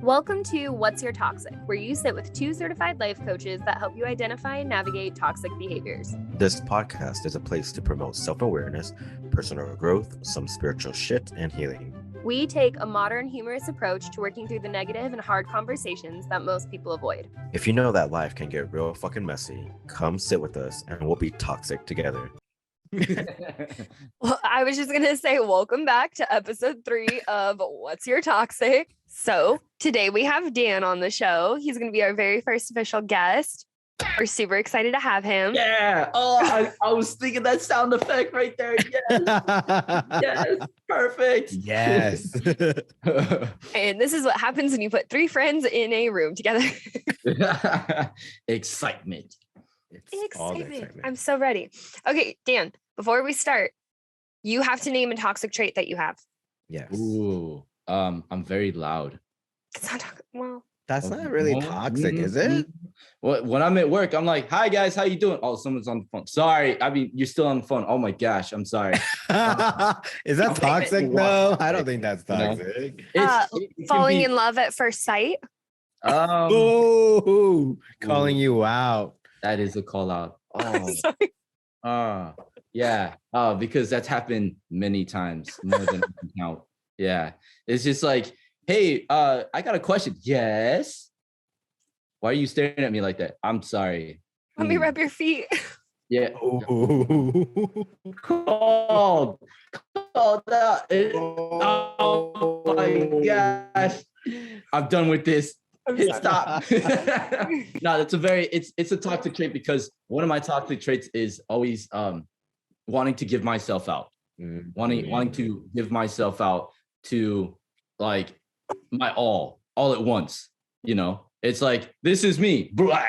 Welcome to What's Your Toxic, where you sit with two certified life coaches that help you identify and navigate toxic behaviors. This podcast is a place to promote self-awareness, personal growth, some spiritual shit, and healing. We take a modern, humorous approach to working through the negative and hard conversations that most people avoid. If you know that life can get real fucking messy, come sit with us and we'll be toxic together. Well, I was just going to say, welcome back to episode 3 of What's Your Toxic. So today we have Dan on the show. He's going to be our very first official guest. We're super excited to have him. Yeah. Oh, I was thinking that sound effect right there. Yes. Yes. Perfect. Yes. And this is what happens when you put 3 friends in a room together. Excitement. It's all the excitement. I'm so ready. Okay, Dan, before we start, you have to name a toxic trait that you have. Yes. Ooh. I'm very loud. It's not well. That's not really toxic, is it? When I'm at work, I'm like, "Hi guys, how you doing?" Oh, someone's on the phone. Sorry, I mean you're still on the phone. Oh my gosh, I'm sorry. Is that toxic? No, I don't think that's toxic. It Falling be, in love at first sight. Oh, calling you out. That is a call out. Sorry. Yeah. Because that's happened many times, more than I can count. Yeah. It's just like, hey, I got a question. Yes. Why are you staring at me like that? I'm sorry. Let me rub your feet. Yeah. Called out. Oh my gosh. I'm done with this. Hit stop. No, it's a toxic trait because one of my toxic traits is always wanting to give myself out. Wanting to give myself out to like my all at once, you know. It's like, this is me, blah,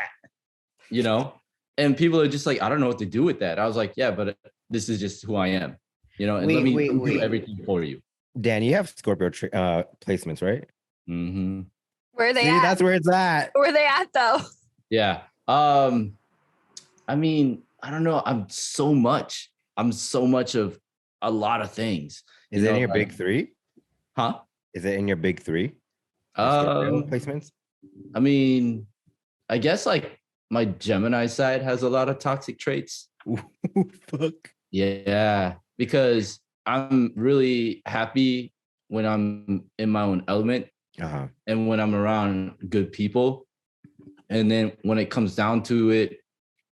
you know, and people are just like, I don't know what to do with that. I was like, yeah, but this is just who I am, you know, and let me do everything for you. Dan, you have Scorpio placements, right? Mm-hmm. Where are they at? That's where it's at. Where are they at though? Yeah. I mean, I don't know. I'm so much of a lot of things. Is it in your big 3? Huh? Is it in your big 3? Placements? I mean, I guess like my Gemini side has a lot of toxic traits. Ooh, fuck. Yeah, because I'm really happy when I'm in my own element and when I'm around good people. And then when it comes down to it,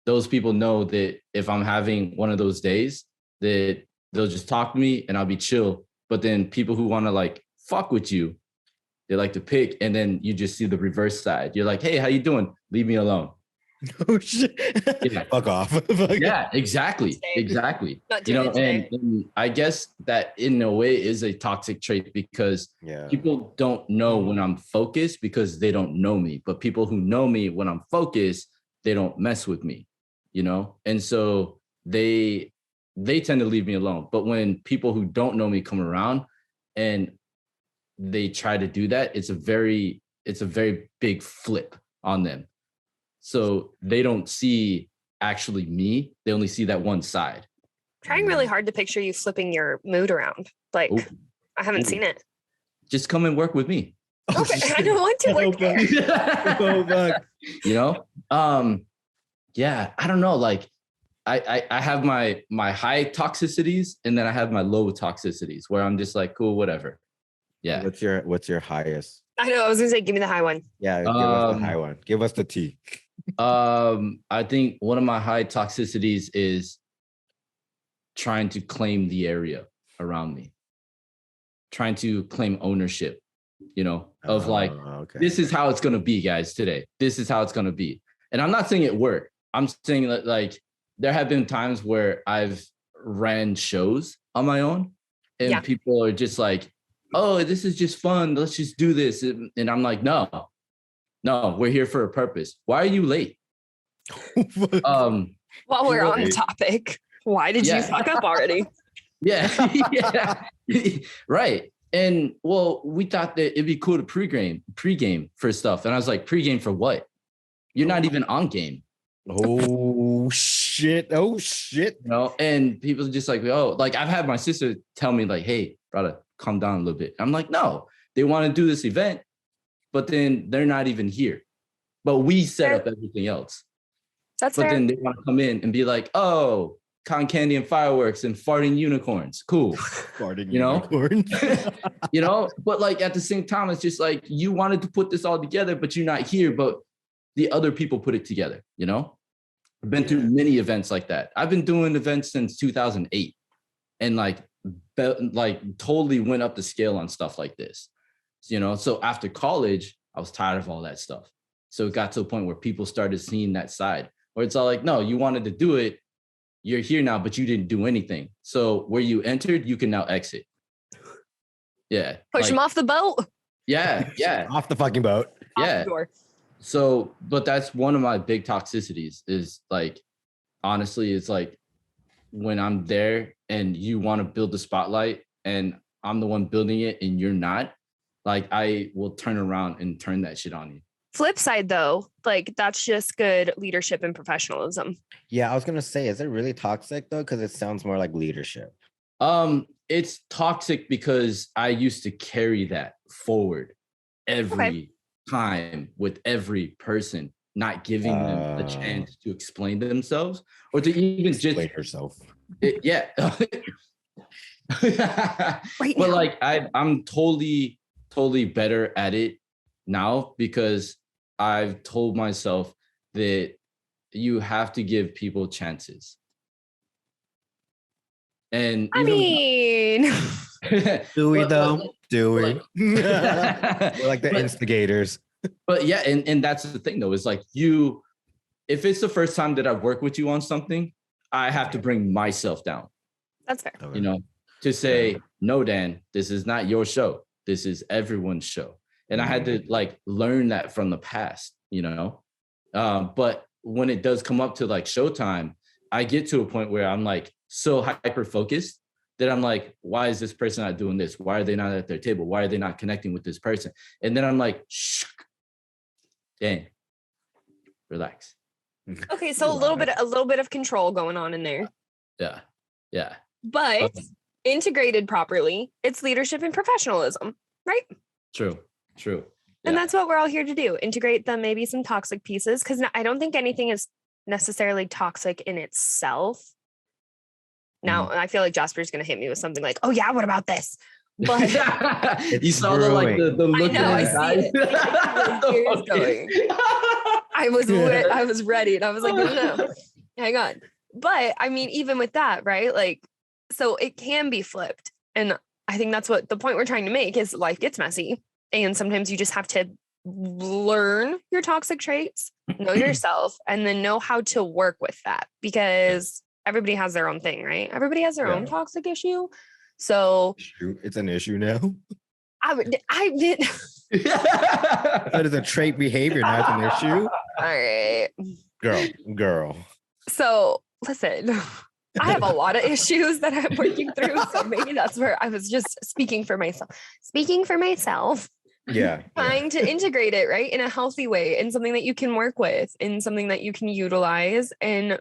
those people know that if I'm having one of those days, that they'll just talk to me and I'll be chill. But then people who want to like fuck with you, they like to pick, and then you just see the reverse side. You're like, hey, how you doing? Leave me alone. Oh shit. Yeah. Fuck off. Yeah, exactly. You know, and I guess that in a way is a toxic trait because people don't know when I'm focused because they don't know me. But people who know me when I'm focused, they don't mess with me, you know? And so they tend to leave me alone. But when people who don't know me come around and they try to do that, it's a very big flip on them. So they don't see actually me. They only see that one side. Trying really hard to picture you flipping your mood around. Like, I haven't seen it. Just come and work with me. Okay, I don't want to work there. You know? Yeah, I don't know. Like, I have my high toxicities and then I have my low toxicities where I'm just like, cool, whatever. Yeah. What's your highest? I know. I was gonna say, give me the high one. Yeah, give us the high one. Give us the T. I think one of my high toxicities is trying to claim the area around me, trying to claim ownership, you know, of this is how it's gonna be, guys. Today, this is how it's gonna be. And I'm not saying it worked. I'm saying that like there have been times where I've ran shows on my own, and people are just like, oh, this is just fun. Let's just do this. And I'm like, no, we're here for a purpose. Why are you late? While we're on the topic, why did you fuck up already? Yeah. Right. And well, we thought that it'd be cool to pregame for stuff. And I was like, pregame for what? You're not even on game. Oh shit. You know, and people are just like, oh, like I've had my sister tell me like, hey, brother, calm down a little bit. I'm like, no, they want to do this event. but then they're not even here. But we set up everything else. That's But fair. then they want to come in and be like, oh, cotton candy and fireworks and farting unicorns. Cool. Farting unicorns. You know, but like at the same time, it's just like you wanted to put this all together, but you're not here. But the other people put it together, you know? I've been through many events like that. I've been doing events since 2008 and like totally went up the scale on stuff like this, you know? So after college, I was tired of all that stuff. So it got to a point where people started seeing that side where it's all like, no, you wanted to do it. You're here now, but you didn't do anything. So where you entered, you can now exit. Yeah. Push them off the boat. Yeah. Yeah. Off the fucking boat. Off Yeah. the door. So, but that's one of my big toxicities is like, honestly, it's like when I'm there and you want to build the spotlight and I'm the one building it and you're not, like I will turn around and turn that shit on you. Flip side though, like that's just good leadership and professionalism. Yeah, I was gonna say, is it really toxic though? Because it sounds more like leadership. It's toxic because I used to carry that forward every time with every person, not giving them a chance to explain themselves or to even explain herself. Yeah. Right but now. like I'm totally better at it now because I've told myself that you have to give people chances. And I mean, do we though? But, Do we? like, We're like the instigators. But yeah, and that's the thing though, is like if it's the first time that I've worked with you on something, I have to bring myself down. that's fair. You know, to say, no, Dan, this is not your show. This is everyone's show. And I had to like learn that from the past, you know? But when it does come up to like showtime, I get to a point where I'm like so hyper focused that I'm like, why is this person not doing this? Why are they not at their table? Why are they not connecting with this person? And then I'm like, shh, Dan, relax. Okay, so a little bit of control going on in there. Yeah. Yeah. But integrated properly, it's leadership and professionalism, right? True. And that's what we're all here to do. Integrate the maybe some toxic pieces, because I don't think anything is necessarily toxic in itself. Now, I feel like Jasper's going to hit me with something like, oh yeah, what about this? But you saw the look I know, in I his see eyes. it. I was ready and I was like, no, hang on. But I mean, even with that, right? Like, so it can be flipped. And I think that's what the point we're trying to make is life gets messy. And sometimes you just have to learn your toxic traits, know yourself, and then know how to work with that, because everybody has their own thing, right? Everybody has their own toxic issue. So it's an issue now. I did. That is a trait behavior, not an issue. All right. Girl. So listen, I have a lot of issues that I'm working through. So maybe that's where I was just speaking for myself. Yeah. Trying to integrate it, right, in a healthy way, in something that you can work with, in something that you can utilize and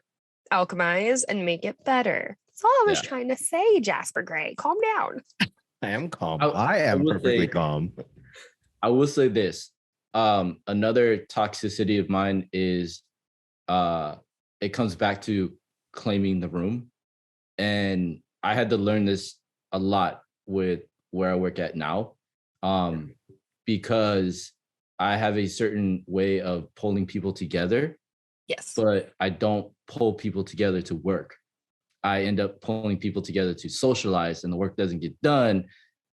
alchemize and make it better. That's all I was trying to say, Jasper Grey. Calm down. I am calm. I am perfectly calm. I will say this. Another toxicity of mine is it comes back to claiming the room. And I had to learn this a lot with where I work at now. Because I have a certain way of pulling people together. Yes. But I don't pull people together to work. I end up pulling people together to socialize, and the work doesn't get done.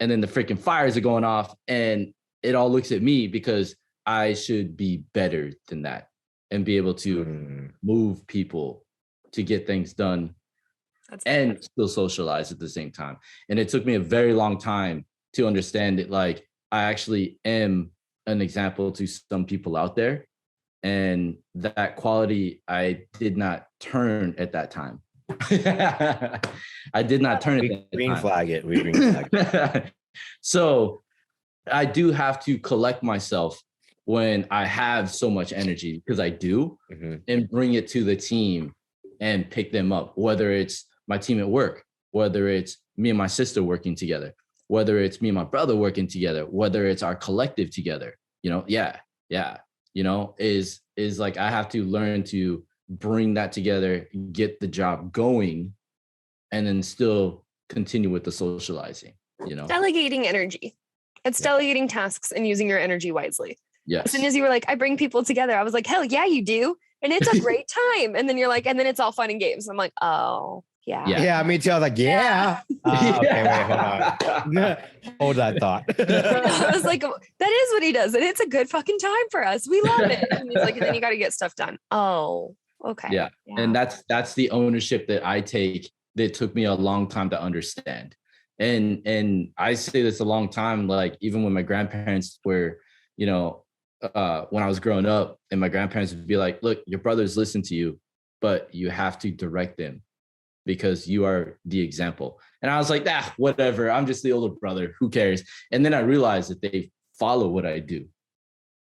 And then the freaking fires are going off, and it all looks at me because I should be better than that and be able to move people to get things done and still socialize at the same time. And it took me a very long time to understand it. Like, I actually am an example to some people out there, and that quality I did not turn at that time. I did not turn it. We green flag it. So I do have to collect myself when I have so much energy, because I do, and bring it to the team and pick them up, whether it's my team at work, whether it's me and my sister working together, whether it's me and my brother working together, whether it's our collective together. Yeah. Is like I have to learn to bring that together, get the job going, and then still continue with the socializing, Delegating energy. It's delegating tasks and using your energy wisely. Yes. As soon as you were like, I bring people together, I was like, hell yeah, you do. And it's a great time. And then you're like, and then it's all fun and games. I'm like, oh, yeah. Yeah, me too. I was like, yeah. Okay, wait, hold on. Hold that thought. I was like, that is what he does. And it's a good fucking time for us. We love it. And he's like, and then you got to get stuff done. Oh, okay. Yeah. And that's the ownership that I take that took me a long time to understand. And I say this a long time, like even when my grandparents were, when I was growing up, and my grandparents would be like, look, your brothers listen to you, but you have to direct them because you are the example. And I was like, whatever. I'm just the older brother. Who cares? And then I realized that they follow what I do.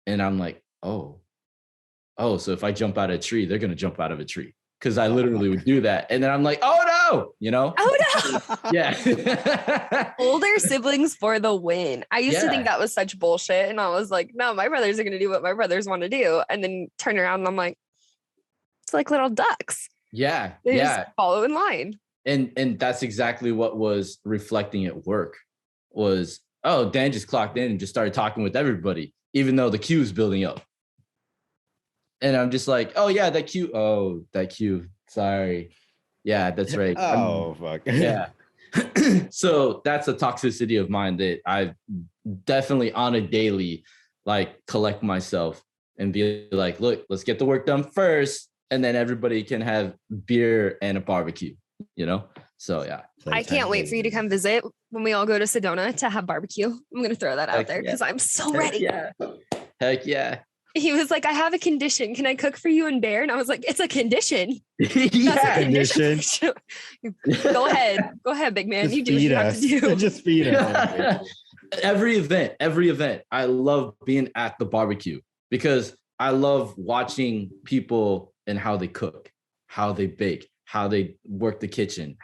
And I'm like, oh, so if I jump out of a tree, they're going to jump out of a tree. Because I literally would do that. And then I'm like, oh no, Oh no. Yeah. Older siblings for the win. I used to think that was such bullshit. And I was like, no, my brothers are going to do what my brothers want to do. And then turn around and I'm like, it's like little ducks. Yeah. They just follow in line. And that's exactly what was reflecting at work was, oh, Dan just clocked in and just started talking with everybody, even though the queue is building up. And I'm just like, oh yeah, that queue. Sorry. Yeah, that's right. Fuck. Yeah. So that's a toxicity of mine that I definitely on a daily, like collect myself and be like, look, let's get the work done first. And then everybody can have beer and a barbecue, So yeah. I can't wait for you to come visit when we all go to Sedona to have barbecue. I'm going to throw that out there because I'm so ready. Yeah. Heck yeah. He was like, I have a condition. Can I cook for you and Bear? And I was like, it's a condition. Yeah. Condition. Go ahead, big man. Just you do what you have to do. Just feed us. Every event. I love being at the barbecue because I love watching people and how they cook, how they bake, how they work the kitchen,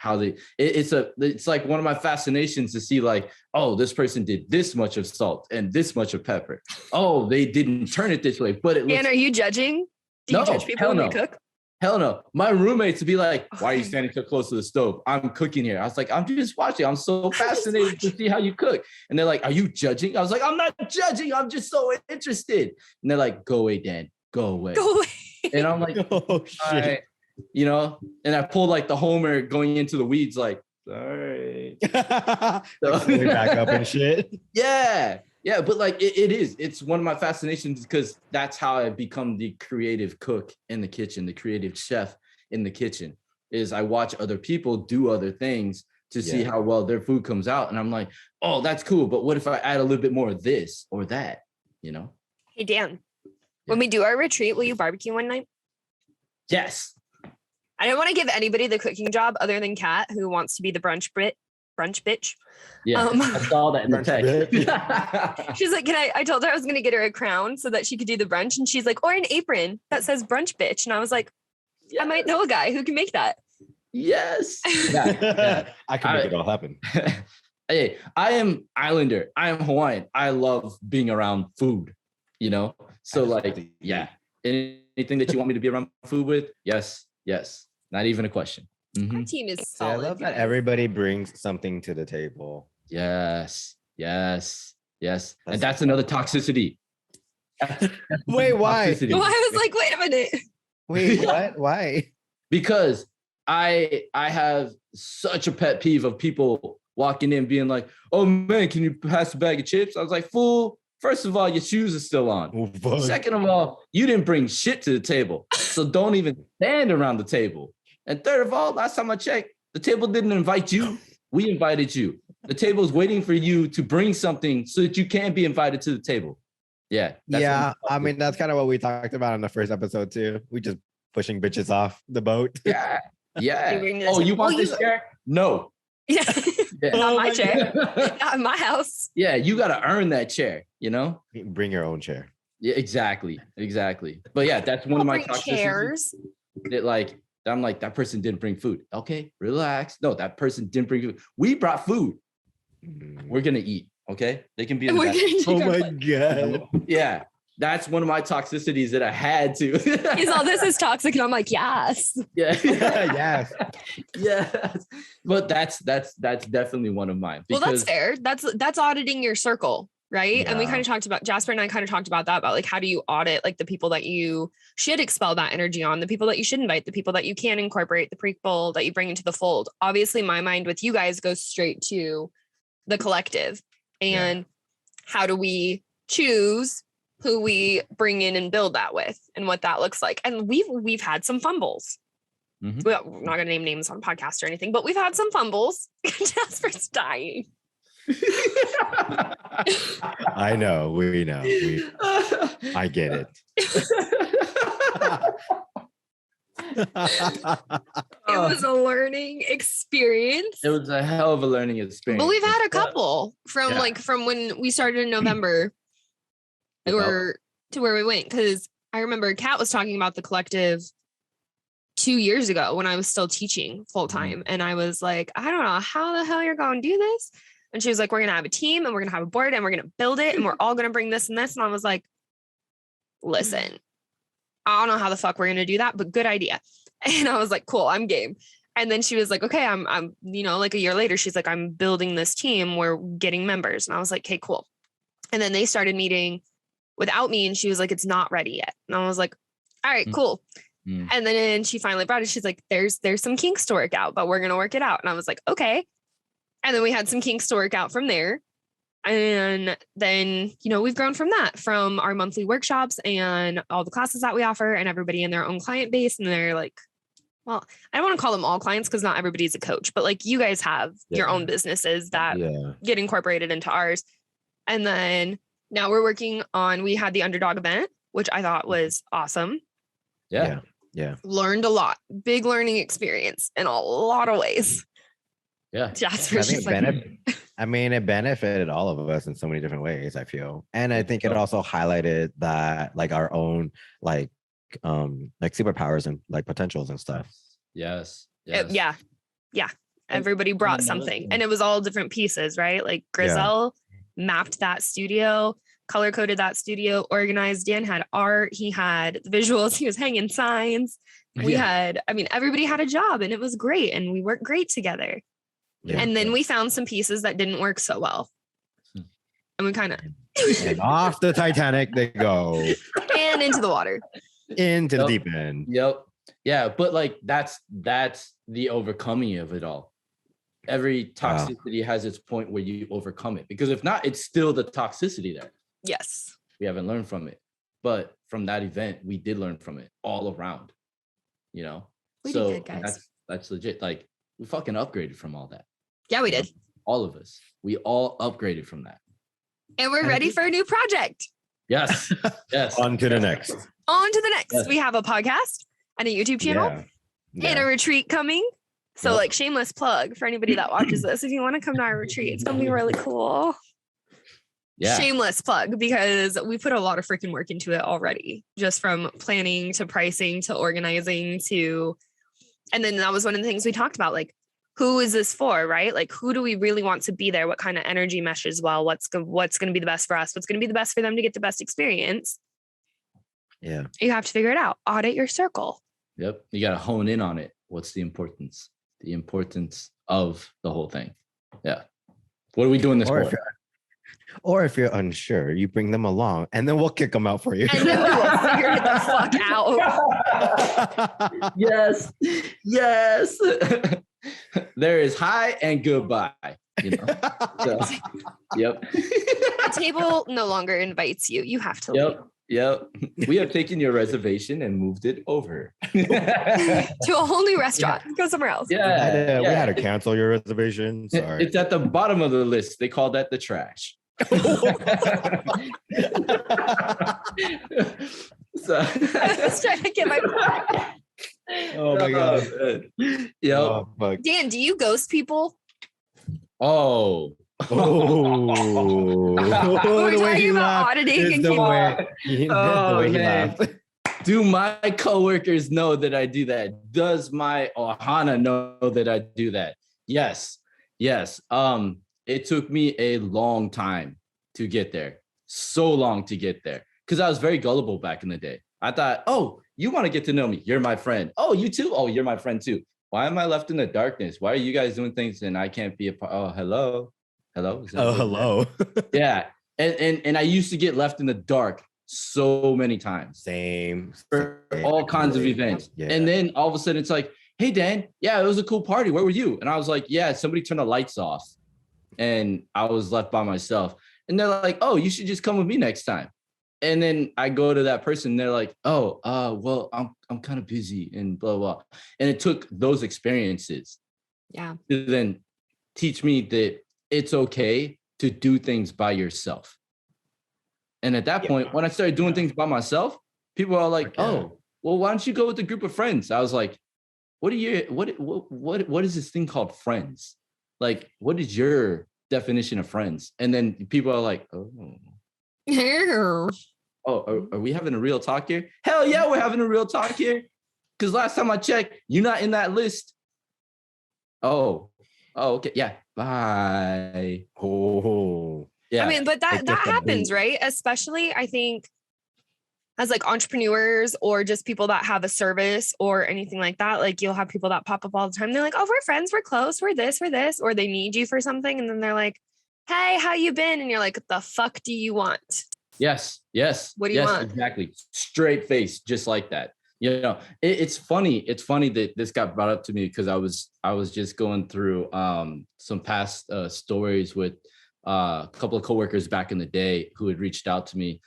it's like one of my fascinations to see like, oh, this person did this much of salt and this much of pepper. Oh, they didn't turn it this way, but it looks. And are you judging? Do you judge people when they cook? Hell no. My roommates would be like, why are you standing so close to the stove? I'm cooking here. I was like, I'm just watching. I'm so fascinated to see how you cook. And they're like, are you judging? I was like, I'm not judging. I'm just so interested. And they're like, go away, Dan. Go away. Go away. And I'm like, oh, shit. And I pulled like the Homer going into the weeds, like, all right. So, back up and shit. Yeah. But like it's one of my fascinations because that's how I become the creative cook in the kitchen, the creative chef in the kitchen, is I watch other people do other things to see how well their food comes out. And I'm like, oh, that's cool. But what if I add a little bit more of this or that, Hey, Dan, when we do our retreat, will you barbecue one night? Yes. I don't want to give anybody the cooking job other than Kat, who wants to be the brunch bitch. Yeah, I saw that in the text. She's like, I told her I was going to get her a crown so that she could do the brunch. And she's like, or an apron that says brunch bitch. And I was like, I might know a guy who can make that. Yes. I can make it all happen. Hey, I am Islander. I am Hawaiian. I love being around food, So like, yeah. Anything that you want me to be around food with? Yes. Not even a question. Mm-hmm. Our team is solid. I love that everybody brings something to the table. Yes. And that's another toxicity. Wait, why? Toxicity. Well, I was like, wait a minute. Wait, what? Why? Because I have such a pet peeve of people walking in being like, oh man, can you pass a bag of chips? I was like, fool. First of all, your shoes are still on. Oh, second of all, you didn't bring shit to the table. So don't even stand around the table. And third of all, last time I checked, the table didn't invite you. We invited you. The table is waiting for you to bring something so that you can be invited to the table. Yeah. I mean, that's kind of what we talked about in the first episode too. We just pushing bitches off the boat. Yeah. Oh, you want this chair? No. Yeah. Not my chair. Not in my house. Yeah, you got to earn that chair, Bring your own chair. Yeah, exactly. But yeah, that's one of my chairs. That I'm like, that person didn't bring food. Okay, relax. No, that person didn't bring food. We brought food. We're going to eat. Okay, they can be And in we're that. getting to Oh go my play. god. Yeah, that's one of my toxicities that I had to. He's all, this is toxic. And I'm like, yes. Yeah. Yes. Yes. But that's definitely one of mine. Well, that's fair. That's auditing your circle, right? And we Yeah. kind of talked about, Jasper and I kind of talked about that, about like, how do you audit like the people that you should expel that energy on, the people that you should invite, the people that you can incorporate, the people that you bring into the fold. Obviously, my mind with you guys goes straight to the collective. And how do we choose who we bring in and build that with and what that looks like? And we've had some fumbles. Mhm. We're not gonna name names on podcast or anything, but we've had some fumbles. Jasper's dying. I know. We know. I get it. It was a learning experience. It was a hell of a learning experience. But we've had a couple from Yeah. from when we started in November or to where we went. Because I remember Kat was talking about the collective 2 years ago when I was still teaching full time. And I was like, I don't know how the hell you're going to do this. And she was like, we're going to have a team and we're going to have a board and we're going to build it and we're all going to bring this and this. And I was like, listen, I don't know how the fuck we're going to do that, but good idea. And I was like, cool, I'm game. And then she was like, okay, I'm, like a year later, she's like, I'm building this team. We're getting members. And I was like, okay, cool. And then they started meeting without me. And she was like, it's not ready yet. And I was like, all right, cool. And then she finally brought it. She's like, there's some kinks to work out, but we're going to work it out. And I was like, okay. And then we had some kinks to work out from there. And then, we've grown from that, from our monthly workshops and all the classes that we offer and everybody in their own client base. And they're like, well, I don't want to call them all clients because not everybody's a coach, but like you guys have your own businesses that get incorporated into ours. And then now we're working on, we had the underdog event, which I thought was awesome. Yeah. Learned a lot. Big learning experience in a lot of ways. Yeah. Jasper's just like, it benefited all of us in so many different ways, I feel. And I think it also highlighted that like our own like superpowers and like potentials and stuff. Yes. Yeah. Everybody brought something and it was all different pieces, right? Like Grizel mapped that studio, color coded that studio, organized. Dan had art, he had the visuals, he was hanging signs. We had, everybody had a job and it was great and we worked great together. And then we found some pieces that didn't work so well. And we kind of and off the Titanic they go. And into the water. Into the deep end. Yep. Yeah, but like that's the overcoming of it all. Every toxicity has its point where you overcome it. Because if not, it's still the toxicity there. Yes. We haven't learned from it. But from that event, we did learn from it all around. We did good, guys. That's legit. Like we fucking upgraded from all that. Yeah, we did. All of us. We all upgraded from that. And we're ready for a new project. Yes. Yes. On to the next. Yes. We have a podcast and a YouTube channel and a retreat coming. So like shameless plug for anybody that watches this. If you want to come to our retreat, it's going to be really cool. Yeah. Shameless plug because we put a lot of freaking work into it already, just from planning to pricing to organizing to, and then that was one of the things we talked about, like, who is this for, right? Like, who do we really want to be there? What kind of energy meshes well? What's going to be the best for us? What's going to be the best for them to get the best experience? Yeah. You have to figure it out. Audit your circle. Yep. You got to hone in on it. What's the importance? The importance of the whole thing. Yeah. What are we doing this for? Or if you're unsure, you bring them along and then we'll kick them out for you. And then we'll figure it the fuck out. Yes. Yes. There is hi and goodbye. So, yep. The table no longer invites you. You have to leave. Yep. We have taken your reservation and moved it over to a whole new restaurant. Go somewhere else. Yeah. We had to cancel your reservation. Sorry. It's at the bottom of the list. They call that the trash. So I was trying to get my Oh my god. Yep. Oh, Dan, do you ghost people? Oh. Oh. We're talking about auditing and Do my coworkers know that I do that? Does my Ohana know that I do that? Yes. it took me a long time to get there. So long to get there. Because I was very gullible back in the day. I thought, oh, you want to get to know me. You're my friend. Oh, you too? Oh, you're my friend too. Why am I left in the darkness? Why are you guys doing things and I can't be a part? Oh, hello. Hello. Oh, hello. Yeah. And I used to get left in the dark so many times. Same. For all kinds of events. Yeah. And then all of a sudden it's like, hey, Dan, yeah, it was a cool party. Where were you? And I was like, yeah, somebody turned the lights off and I was left by myself. And they're like, oh, you should just come with me next time. And then I go to that person and they're like, oh, well, I'm kind of busy and blah, blah. And it took those experiences to then teach me that it's okay to do things by yourself. And at that point, when I started doing things by myself, people are like, oh, well, why don't you go with a group of friends? I was like, what is this thing called friends? Like, what is your definition of friends? And then people are like, are we having a real talk here? Hell yeah, we're having a real talk here. Because last time I checked, you're not in that list. Oh, okay. Yeah. Bye. Oh, yeah. I mean, but that happens, right? Especially, I think, as like entrepreneurs or just people that have a service or anything like that. Like you'll have people that pop up all the time. They're like, oh, we're friends, we're close, we're this, or they need you for something. And then they're like, hey, how you been? And you're like, what the fuck do you want? Yes. What do you want? Exactly. Straight face, just like that. You know, it's funny. It's funny that this got brought up to me because I was just going through some past stories with a couple of coworkers back in the day who had reached out to me.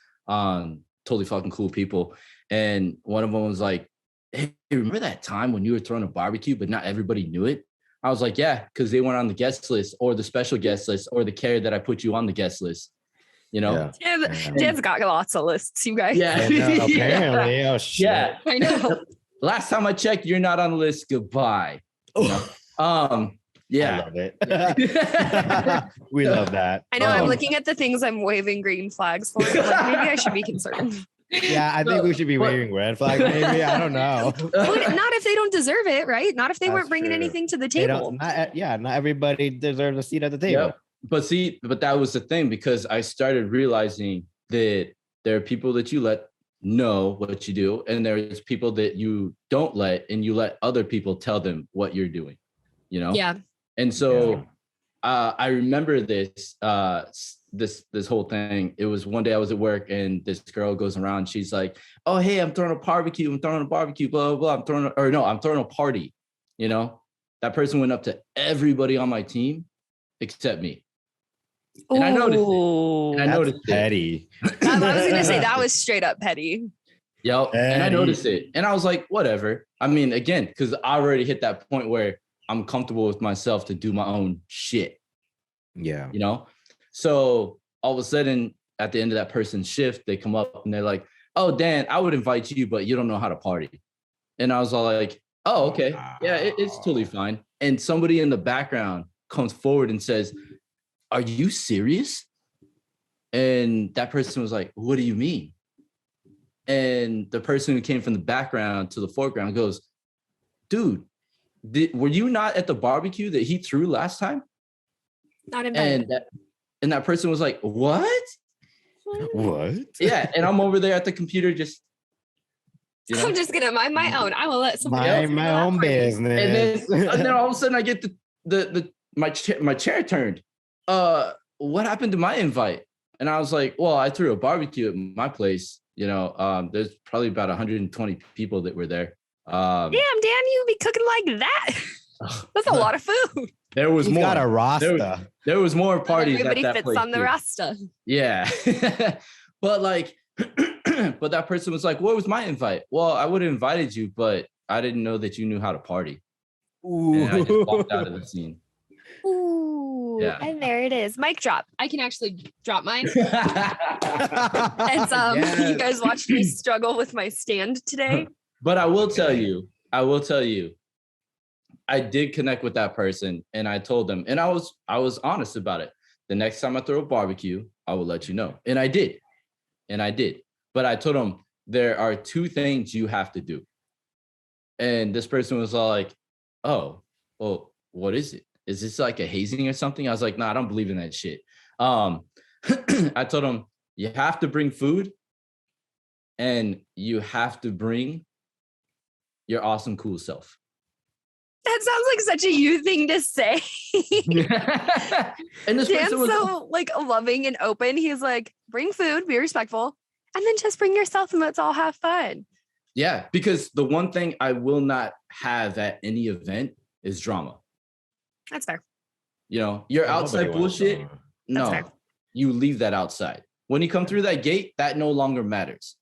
Totally fucking cool people. And one of them was like, hey, remember that time when you were throwing a barbecue, but not everybody knew it? I was like, yeah, because they weren't on the guest list or the special guest list or the care that I put you on the guest list. You know, Dan's got lots of lists, you guys. Yeah, apparently. Oh shit. Yeah, I know. Last time I checked, you're not on the list. Goodbye. Oh. Yeah, I love it. We love that. I know. I'm looking at the things I'm waving green flags for. I'm like, maybe I should be concerned. Yeah, I think we should be waving red flags. Maybe I don't know. Well, not if they don't deserve it, right? Not if they weren't bringing anything to the table. Not everybody deserves a seat at the table. Yep. But that was the thing, because I started realizing that there are people that you let know what you do, and there's people that you don't let, and you let other people tell them what you're doing, you know? Yeah. And so I remember this whole thing. It was one day I was at work and this girl goes around. She's like, oh, hey, I'm throwing a barbecue, blah, blah, blah. I'm throwing a party, you know? That person went up to everybody on my team except me. And I noticed it. Petty. I was going to say that was straight up petty. Yep. And I noticed it. And I was like, whatever. I mean, again, because I already hit that point where I'm comfortable with myself to do my own shit. Yeah. You know? So all of a sudden, at the end of that person's shift, they come up and they're like, oh, Dan, I would invite you, but you don't know how to party. And I was all like, oh, okay. Yeah, it's totally fine. And somebody in the background comes forward and says, are you serious? And that person was like, what do you mean? And the person who came from the background to the foreground goes, dude, were you not at the barbecue that he threw last time? Not invited. And that person was like, what? What? Yeah. And I'm over there at the computer just, you know? I'm just going to mind my own. I will let somebody else mind my own business. And then all of a sudden I get my chair turned. What happened to my invite? And I was like, well, I threw a barbecue at my place. You know, there's probably about 120 people that were there. Damn, Dan, you be cooking like that. That's a lot of food. There was more. Got a roster. There was more parties. Everybody at that fits place on the too. roster. Yeah. But like, but that person was like, what was my invite? Well, I would have invited you, but I didn't know that you knew how to party. Ooh. And I just walked out of the scene. Ooh, Yeah. And there it is. Mic drop. I can actually drop mine. Yes. You guys watched me struggle with my stand today. But I will tell you, I did connect with that person and I told them, and I was honest about it. The next time I throw a barbecue, I will let you know. And I did. But I told them there are two things you have to do. And this person was all like, oh, well, what is it? is this like a hazing or something? I was like, nah, I don't believe in that shit. I told him, you have to bring food and you have to bring your awesome, cool self. That sounds like such a you thing to say. And this Dan's person was so like loving and open. He's like, bring food, be respectful, and then just bring yourself and let's all have fun. yeah, because the one thing I will not have at any event is drama. That's fair. You know, your outside bullshit, That's no, fair. you leave that outside. When you come through that gate, that no longer matters.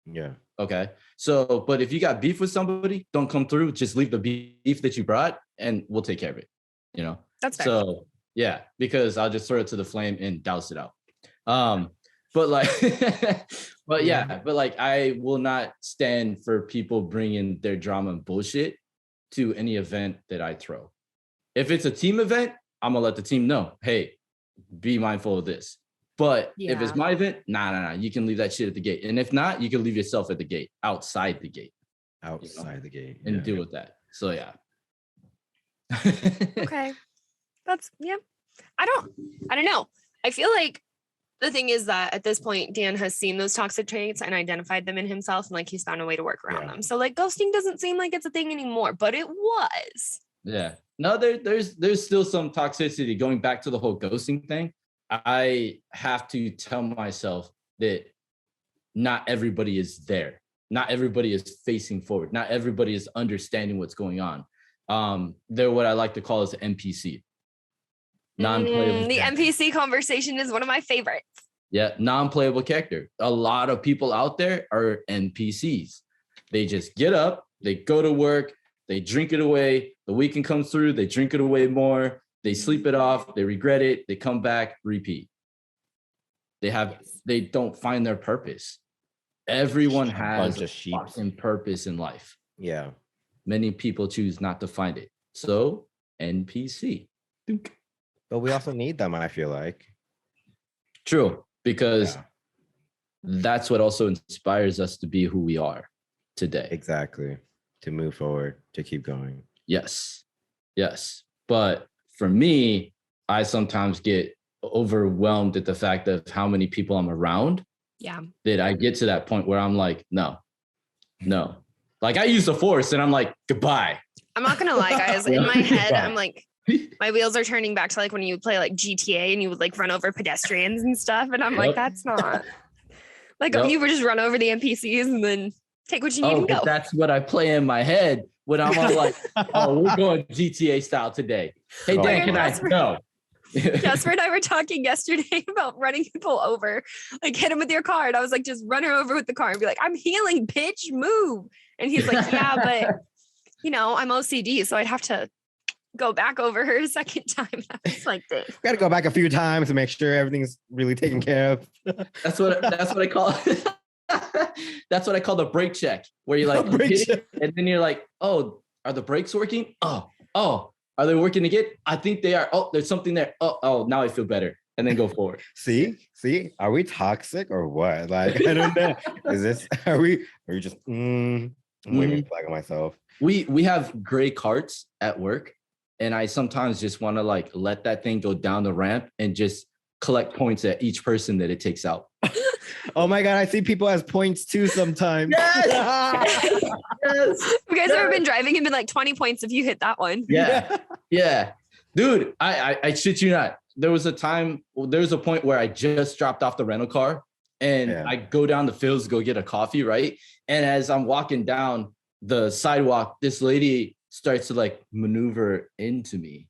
Yeah. Okay. So, but if you got beef with somebody, don't come through. Just leave the beef that you brought and we'll take care of it. You know? That's fair. So yeah, because I'll just throw it to the flame and douse it out. But like, but yeah, but like, I will not stand for people bringing their drama and bullshit to any event that I throw. If it's a team event, I'm gonna let the team know, hey, be mindful of this. But if it's my event, nah, you can leave that shit at the gate. And if not, you can leave yourself at the gate, outside the gate. Outside the gate. And deal with that. So yeah. Okay. That's I don't know. I feel like the thing is that at this point, Dan has seen those toxic traits and identified them in himself, and like he's found a way to work around them. So like ghosting doesn't seem like it's a thing anymore, but it was. Yeah. No, there's still some toxicity. Going back to the whole ghosting thing, I have to tell myself that not everybody is there. Not everybody is facing forward. Not everybody is understanding what's going on. They're what I like to call as an NPC. Non-playable. The NPC Conversation is one of my favorites. Yeah, non-playable character. A lot of people out there are NPCs. They just get up, they go to work, they drink it away. The weekend comes through, they drink it away more. They sleep it off, they regret it, they come back, repeat. They don't find their purpose. Everyone has a fucking purpose in life. Yeah. Many people choose not to find it. So, NPC. But we also need them, I feel like. True, because that's what also inspires us to be who we are today. Exactly. To move forward, to keep going. Yes. But for me, I sometimes get overwhelmed at the fact of how many people I'm around. Yeah. That I get to that point where I'm like, no. Like I use the force and I'm like, goodbye. I'm not gonna lie, guys. In my head, I'm like, my wheels are turning back to like when you would play like GTA and you would like run over pedestrians and stuff. And I'm like, that's not like you would just run over the NPCs and then take what you need and go. That's what I play in my head when I'm all like, oh, we're going GTA style today. Hey, Dan, can I go? Jasper and I were talking yesterday about running people over, like hit him with your car. And I was like, just run her over with the car and be like, I'm healing, bitch, move. And he's like, yeah, but you know, I'm OCD, so I'd have to go back over her a second time. I was like, dang. Got to go back a few times to make sure everything's really taken care of. That's what I call it. That's what I call the brake check, where you're like, and then you're like, oh, are the brakes working? Oh, are they working again? I think they are. Oh, there's something there. Oh, now I feel better. And then go forward. See, are we toxic or what? Like, I don't know. Are we just, I'm waving flag on myself. We have gray carts at work. And I sometimes just want to like let that thing go down the ramp and just collect points at each person that it takes out. Oh my God, I see people as points too sometimes. Yes. You guys ever been driving and been like 20 points if you hit that one? Yeah. Dude, I shit you not. There was a point where I just dropped off the rental car and I go down the fields to go get a coffee, right? And as I'm walking down the sidewalk, this lady starts to like maneuver into me.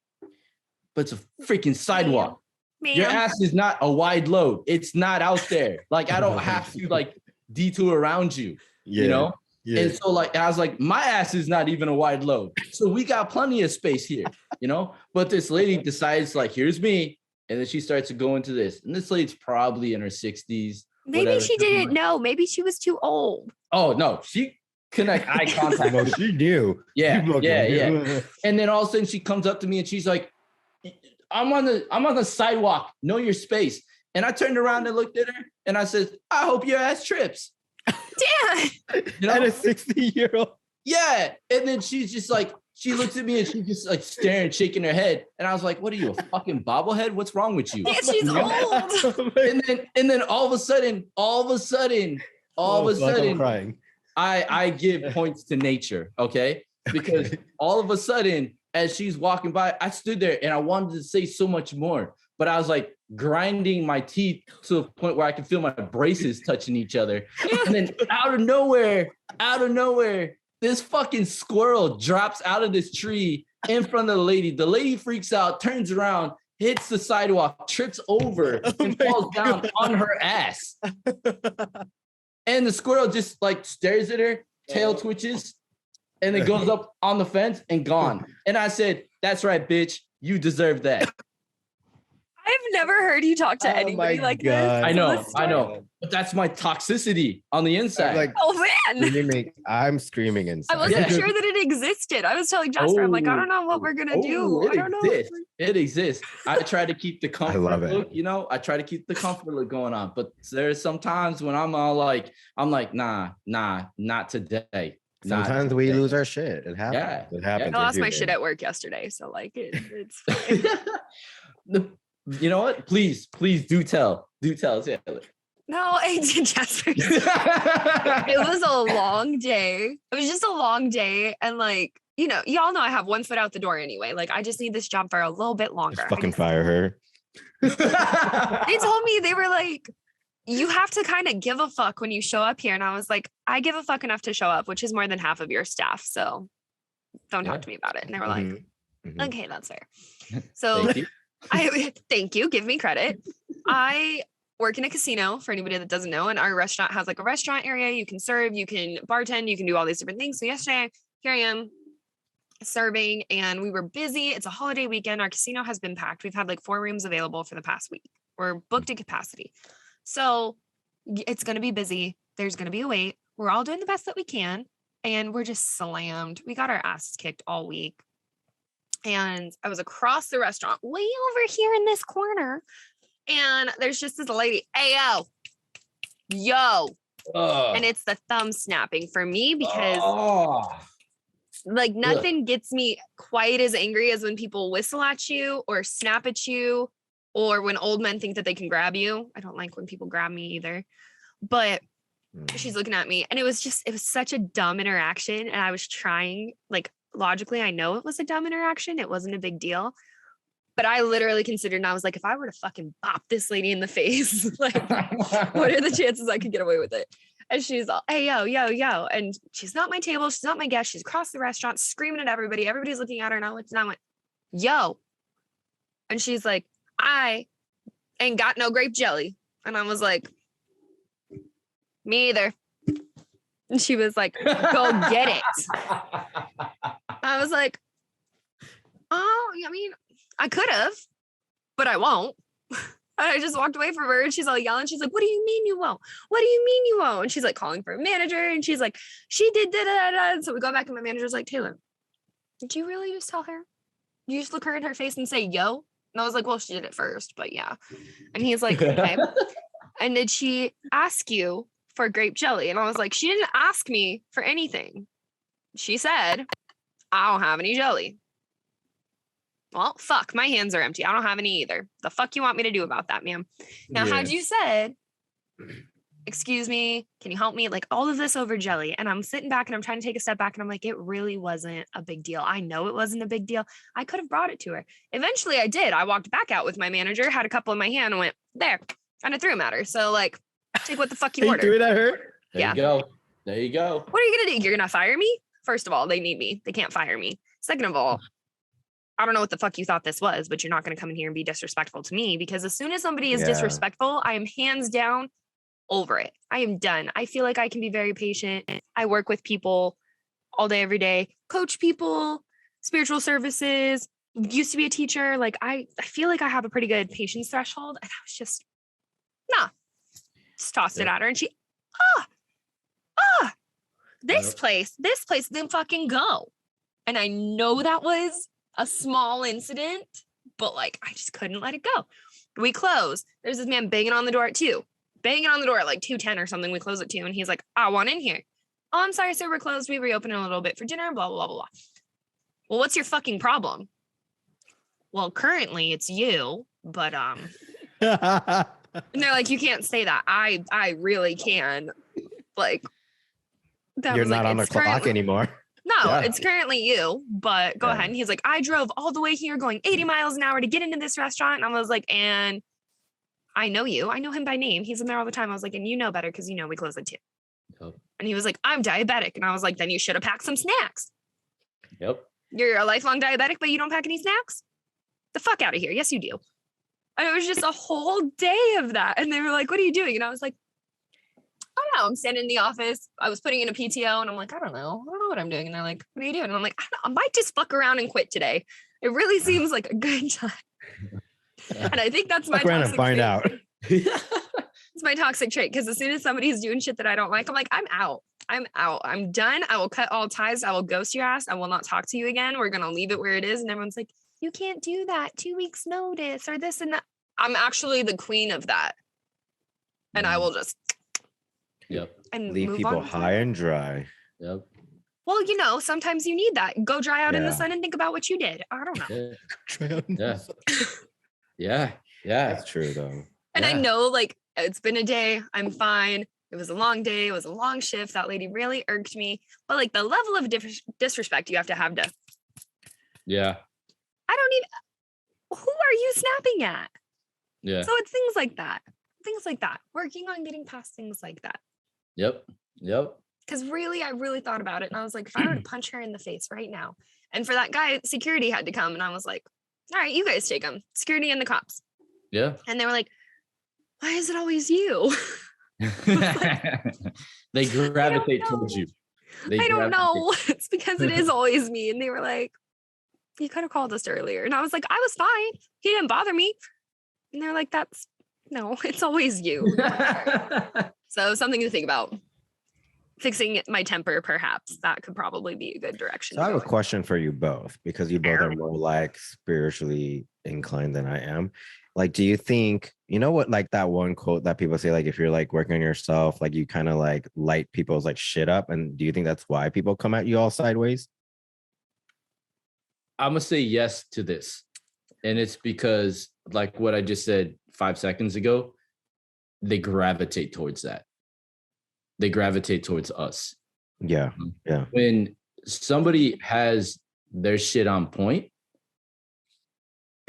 But it's a freaking sidewalk. Man. Your ass is not a wide load. It's not out there. Like I don't have to like detour around you, you know? Yeah. And so like, I was like, my ass is not even a wide load. So we got plenty of space here, you know? But this lady decides like, here's me. And then she starts to go into this. And this lady's probably in her 60s. Maybe whatever. She didn't know. Maybe she was too old. Oh, no. She connect eye contact. No, she knew. Yeah. And then all of a sudden she comes up to me and she's like, I'm on the sidewalk. Know your space. And I turned around and looked at her and I said, I hope your ass trips. Damn. You know? And a 60-year-old. Yeah. And then she's just like, she looks at me and she's just like staring, shaking her head. And I was like, what are you, a fucking bobblehead? What's wrong with you? Yeah, she's old. And then all of a sudden, I'm crying. I give points to nature, okay? Because all of a sudden, as she's walking by, I stood there and I wanted to say so much more, but I was like grinding my teeth to a point where I could feel my braces touching each other. And then out of nowhere, this fucking squirrel drops out of this tree in front of the lady. The lady freaks out, turns around, hits the sidewalk, trips over, and falls down on her ass. And the squirrel just like stares at her, tail twitches, and then goes up on the fence and gone. And I said, that's right, bitch. You deserve that. I've never heard you talk to anybody like this. I know. But that's my toxicity on the inside. Like, oh man. I'm screaming inside. I wasn't sure that it existed. I was telling Jasper, I'm like, I don't know what we're gonna do. I don't know. It exists. I try to keep the comfort look, I try to keep the comfort look going on. But there's some times when I'm like, nah, not today. Sometimes we lose our shit. It happens. Yeah. It happens. I lost my shit at work yesterday. So like it's fine. You know what? Please do tell. Taylor. No, Jasper. It was a long day. It was just a long day. And like, y'all know I have one foot out the door anyway. Like I just need this job for a little bit longer. Just fucking fire her. They told me, they were like, you have to kind of give a fuck when you show up here. And I was like, I give a fuck enough to show up, which is more than half of your staff. So don't talk to me about it. And they were like, okay, that's fair. So thank you. Give me credit. I work in a casino for anybody that doesn't know. And our restaurant has like a restaurant area. You can serve, you can bartend, you can do all these different things. So yesterday, here I am serving and we were busy. It's a holiday weekend. Our casino has been packed. We've had like 4 rooms available for the past week. We're booked at capacity. So it's going to be busy. There's going to be a wait. We're all doing the best that we can. And we're just slammed. We got our asses kicked all week. And I was across the restaurant, way over here in this corner. And there's just this lady, hey, yo. And it's the thumb snapping for me because like nothing gets me quite as angry as when people whistle at you or snap at you or when old men think that they can grab you. I don't like when people grab me either. But she's looking at me and it was such a dumb interaction. And I was trying, like, logically, I know it was a dumb interaction. It wasn't a big deal. But I literally considered, and I was like, if I were to fucking bop this lady in the face, like, what are the chances I could get away with it? And she's all, hey, yo. And she's not my table. She's not my guest. She's across the restaurant screaming at everybody. Everybody's looking at her. And I went, yo. And she's like, I ain't got no grape jelly. And I was like, me either. And she was like, go get it. I was like, oh, I mean, I could have, but I won't. And I just walked away from her and she's all yelling. She's like, what do you mean you won't? What do you mean you won't? And she's like calling for a manager and she's like, she did da-da-da-da. And so we go back and my manager's like, Taylor, did you really just tell her? You just look her in her face and say, yo? And I was like, well, she did it first, but yeah. And he's like, okay. And did she ask you for grape jelly? And I was like, she didn't ask me for anything. She said, I don't have any jelly. Well, fuck, my hands are empty. I don't have any either. The fuck you want me to do about that, ma'am? Now, had you said, excuse me, can you help me? Like all of this over jelly. And I'm sitting back and I'm trying to take a step back and I'm like, it really wasn't a big deal. I know it wasn't a big deal. I could have brought it to her. Eventually I did. I walked back out with my manager, had a couple in my hand and went, there. And I threw them at her. So like, take what the fuck you ordered. You threw it at her? There you go. What are you going to do? You're going to fire me? First of all, they need me. They can't fire me. Second of all, I don't know what the fuck you thought this was, but you're not going to come in here and be disrespectful to me because as soon as somebody is disrespectful, I am hands down over it. I am done. I feel like I can be very patient. I work with people all day, every day, coach people, spiritual services, used to be a teacher. Like I feel like I have a pretty good patience threshold. And I was just, just tossed it at her and she, this place, then fucking go. And I know that was a small incident, but like, I just couldn't let it go. We close. There's this man banging on the door at 2, banging on the door at like 2:10 or something. We close at 2 and he's like, I want in here. Oh, I'm sorry, sir. We're closed. We reopen in a little bit for dinner, blah, blah, blah, blah. well, what's your fucking problem? Well, currently it's you, but and they're like, you can't say that. I really can. Like, that You're was like, not on the it's clock currently, anymore. no, Yeah. it's currently you, but go Yeah. ahead. And he's like, I drove all the way here going 80 miles an hour to get into this restaurant. And I was like, and I know you. I know him by name. He's in there all the time. I was like, and you know better because you know we close at 2. Yep. And he was like, I'm diabetic. And I was like, then you should have packed some snacks. Yep. You're a lifelong diabetic, but you don't pack any snacks? The fuck out of here. Yes, you do. And it was just a whole day of that. And they were like, what are you doing? And I was like, I don't know. I'm standing in the office. I was putting in a PTO and I'm like, I don't know what I'm doing. And they're like, what are you doing? And I'm like, I don't know. I might just fuck around and quit today. It really seems like a good time. And I think that's my Fuck around and toxic find trait. out. It's my toxic trait because as soon as somebody's doing shit that I don't like, I'm like, I'm out. I'm out. I'm done. I will cut all ties. I will ghost your ass. I will not talk to you again. We're going to leave it where it is. And everyone's like, you can't do that. 2 weeks notice or this and that. I'm actually the queen of that. And I will just Yep. and Leave move people on. high and dry. Yep. Well, you know, sometimes you need that. Go dry out in the Yeah. sun and think about what you did. I don't know. Yeah. Yeah. Yeah. That's true though. And I Yeah. know like it's been a day. I'm fine. It was a long day. It was a long shift. That lady really irked me. But like the level of disrespect you have to Yeah. I don't even, who are you snapping at? Yeah. So it's things like that. Things like that. Working on getting past things like that. Yep. Yep. Because really, I really thought about it. And I was like, if I were to punch her in the face right now. And for that guy, security had to come. And I was like, all right, you guys take him. Security and the cops. Yeah. And they were like, why is it always you? They gravitate know. towards you. I don't know. It's because it is always me. And they were like, you could have called us earlier. And I was like, I was fine. He didn't bother me. And they're like, no, it's always you. So something to think about. Fixing my temper, perhaps. That could probably be a good direction. So I to have go a in. question for you both because you both are more like spiritually inclined than I am. Like, do you think, you know what, like that one quote that people say, like, if you're like working on yourself, like you kind of like light people's like shit up. And do you think that's why people come at you all sideways? I'm gonna say yes to this. And it's because like what I just said 5 seconds ago, they gravitate towards that. They gravitate towards us. Yeah. Yeah. When somebody has their shit on point,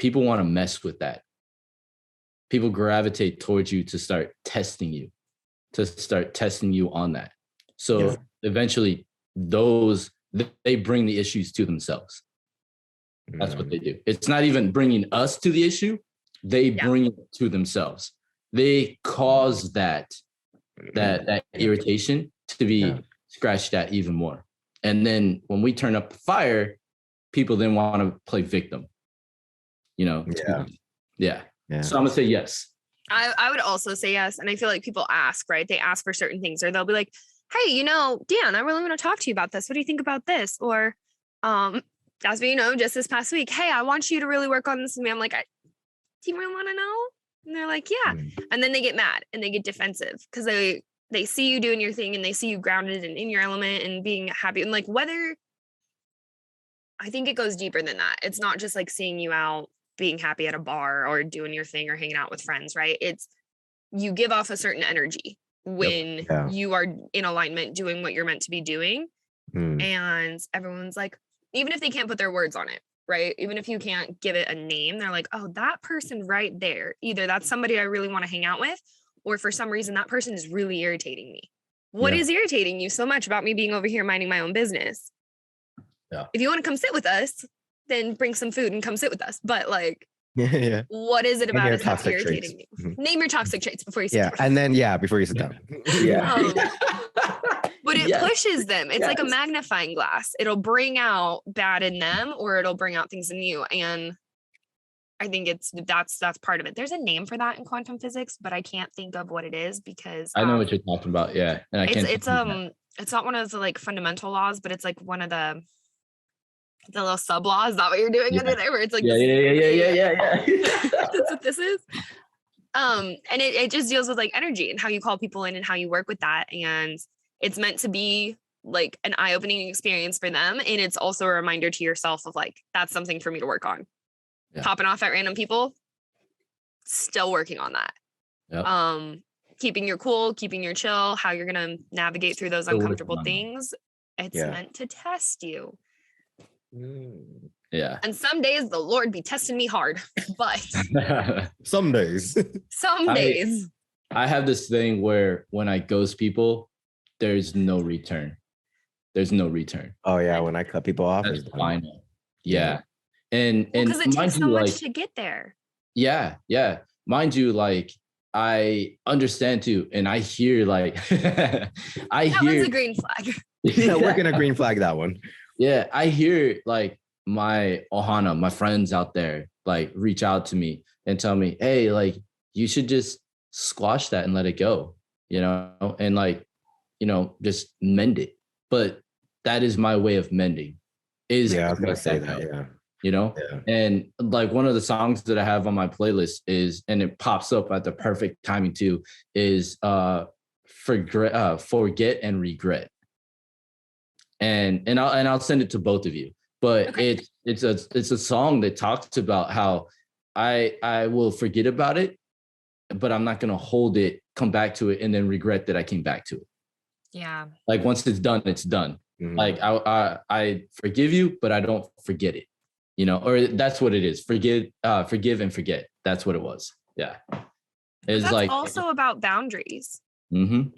people want to mess with that. People gravitate towards you to start testing you on that. So eventually they bring the issues to themselves. That's what they do. It's not even bringing us to the issue. They bring it to themselves. They cause that irritation to be scratched at even more. And then when we turn up the fire, people then want to play victim. You know? Yeah. So I'm gonna say yes. I would also say yes. And I feel like people ask, right? They ask for certain things, or they'll be like, hey, you know, Dan, I really want to talk to you about this. What do you think about this? Or as we know, just this past week, hey, I want you to really work on this with me. I'm like, do you really want to know? And they're like, yeah. And then they get mad and they get defensive because they see you doing your thing and they see you grounded and in your element and being happy. And like whether, I think it goes deeper than that. It's not just like seeing you out being happy at a bar or doing your thing or hanging out with friends, right? It's you give off a certain energy when you are in alignment doing what you're meant to be doing. And everyone's like, even if they can't put their words on it, right? Even if you can't give it a name, they're like, oh, that person right there, either that's somebody I really want to hang out with, or for some reason that person is really irritating me. What is irritating you so much about me being over here minding my own business? If you want to come sit with us, then bring some food and come sit with us. But like, what is it about us that's irritating you? Name your toxic traits before you sit down. And then before you sit down. But it pushes them. It's like a magnifying glass. It'll bring out bad in them or it'll bring out things in you. And I think that's part of it. There's a name for that in quantum physics, but I can't think of what it is because I know what you're talking about. Yeah. And it's not one of the like fundamental laws, but it's like one of the little sub laws. Is that what you're doing under there? Where it's like that's what this is. And it just deals with like energy and how you call people in and how you work with that. And it's meant to be like an eye-opening experience for them. And it's also a reminder to yourself of like, that's something for me to work on. Yeah. Popping off at random people, still working on that. Yep. Keeping your cool, keeping your chill, how you're going to navigate through those Still working uncomfortable on that. things. It's Yeah. meant to test you. Yeah. And some days the Lord be testing me hard, but Some days. some days. I have this thing where when I ghost people, there's no return. There's no return. Oh yeah, when I cut people off, That's it's done. final. Yeah. And Because it mind takes so you, much like, to get there. yeah. Mind you, like, I understand too, and I hear like That one's a green flag. Yeah, we're gonna green flag that one. Yeah, I hear like my ohana, my friends out there, like reach out to me and tell me, hey, like you should just squash that and let it go, you know, and like, you know, just mend it. But that is my way of mending. Is Yeah, I was gonna let say that that. go, Yeah. you know? Yeah. And like one of the songs that I have on my playlist is, and it pops up at the perfect timing too, is forget and regret. And I'll send it to both of you. But Okay. it's a song that talks about how I will forget about it, but I'm not gonna hold it, come back to it, and then regret that I came back to it. Yeah. Like once it's done, it's done. Mhm. Like I forgive you, but I don't forget it. You know, or that's what it is. Forgive and forget. That's what it was. Yeah. It's That's like also about boundaries. Yep.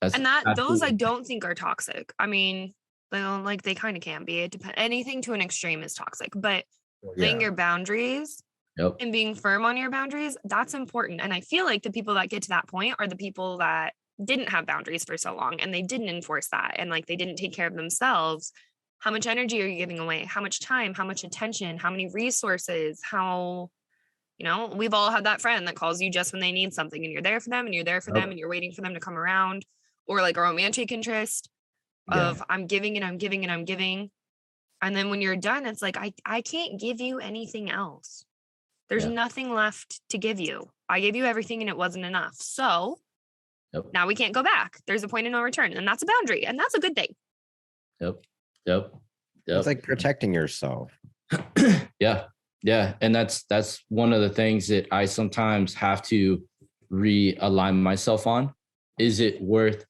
That's And that those I absolutely- don't think are toxic. I mean, they kind of can be. It depends. Anything to an extreme is toxic, but laying your boundaries Yep. and being firm on your boundaries, that's important. And I feel like the people that get to that point are the people that didn't have boundaries for so long and they didn't enforce that and like they didn't take care of themselves. How much energy are you giving away? How much time? How much attention? How many resources? How, you know, we've all had that friend that calls you just when they need something and you're there for them and you're there for them and you're waiting for them to come around, or like a romantic interest of I'm giving and I'm giving and I'm giving. And then when you're done, it's like, I can't give you anything else. There's nothing left to give you. I gave you everything and it wasn't enough. So now we can't go back. There's a point of no return. And that's a boundary. And that's a good thing. Yep. It's like protecting yourself. Yeah. And that's one of the things that I sometimes have to realign myself on. Is it worth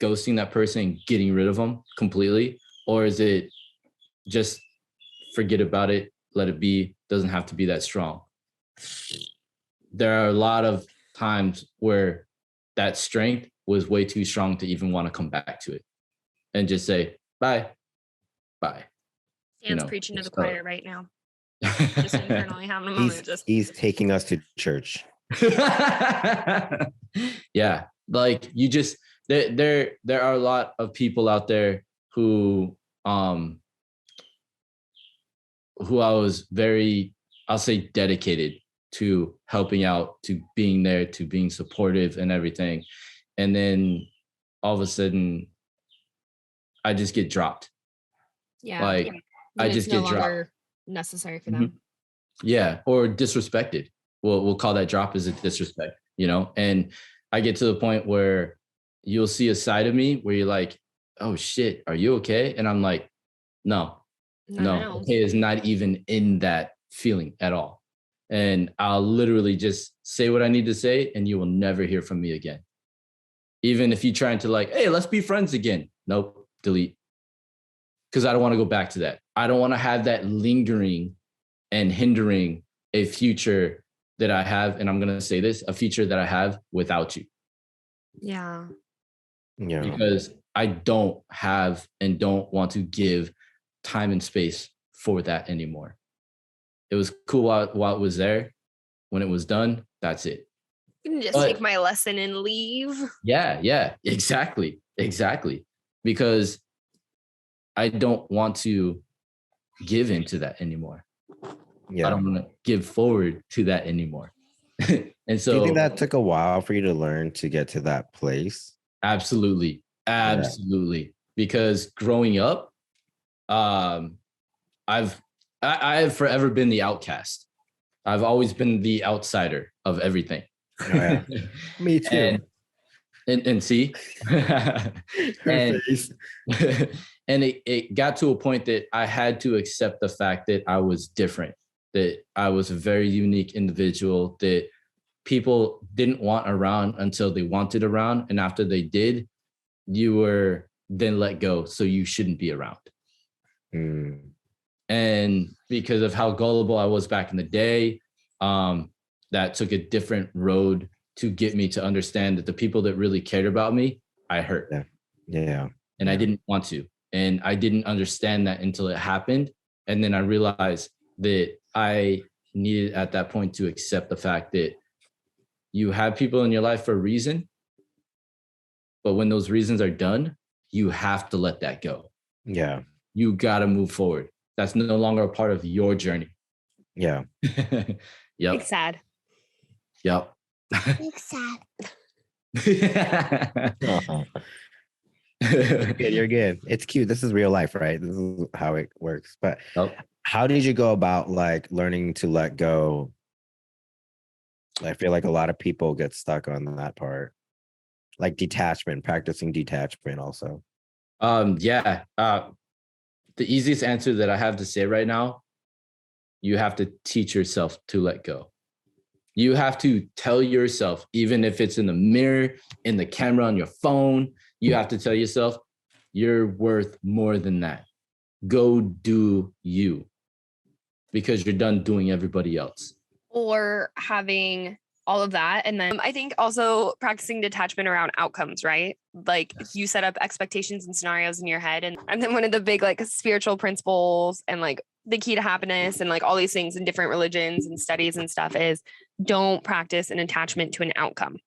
ghosting that person and getting rid of them completely? Or is it just forget about it, let it be, doesn't have to be that strong? There are a lot of times where that strength was way too strong to even want to come back to it and just say, bye. Dan's preaching to the choir right now. Just internally having a moment. He's taking us to church. Yeah, like you just there are a lot of people out there who I was very, I'll say, dedicated to helping out, to being there, to being supportive and everything. And then all of a sudden I just get dropped. Yeah. Like I just get dropped. Necessary for them. Yeah, or disrespected. We'll call that drop as a disrespect, you know? And I get to the point where you'll see a side of me where you're like, oh shit, are you okay? And I'm like, no, okay is not even in that feeling at all. And I'll literally just say what I need to say and you will never hear from me again. Even if you're trying to like, hey, let's be friends again. Nope, delete. Because I don't want to go back to that. I don't want to have that lingering and hindering a future that I have. And I'm going to say this, a future that I have without you. Yeah. Because I don't have and don't want to give time and space for that anymore. It was cool while it was there. When it was done, that's it. You can just take my lesson and leave. Yeah, exactly. Because I don't want to give into that anymore. I don't want to give forward to that anymore. And so, do you think that took a while for you to learn to get to that place? Absolutely. Because growing up, I've forever been the outcast. I've always been the outsider of everything. Me too. And see, Her and face. and it got to a point that I had to accept the fact that I was different, that I was a very unique individual, that people didn't want around until they wanted around. And after they did, you were then let go. So you shouldn't be around. Mm. And because of how gullible I was back in the day, that took a different road to get me to understand that the people that really cared about me, I hurt. Yeah. And I didn't want to. And I didn't understand that until it happened. And then I realized that I needed at that point to accept the fact that you have people in your life for a reason. But when those reasons are done, you have to let that go. Yeah. You got to move forward. That's no longer a part of your journey. Yeah. It's Yep. sad. Yep. It's sad. Uh-huh. You're good. It's cute. This is real life, right? This is how it works. But how did you go about like learning to let go? I feel like a lot of people get stuck on that part. Like detachment, practicing detachment also. Yeah. The easiest answer that I have to say right now, you have to teach yourself to let go. You have to tell yourself, even if it's in the mirror, in the camera on your phone, you have to tell yourself, you're worth more than that. Go do you, because you're done doing everybody else. Or having all of that. And then I think also practicing detachment around outcomes, right? Like you set up expectations and scenarios in your head. And then one of the big like spiritual principles and like the key to happiness and like all these things in different religions and studies and stuff is don't practice an attachment to an outcome.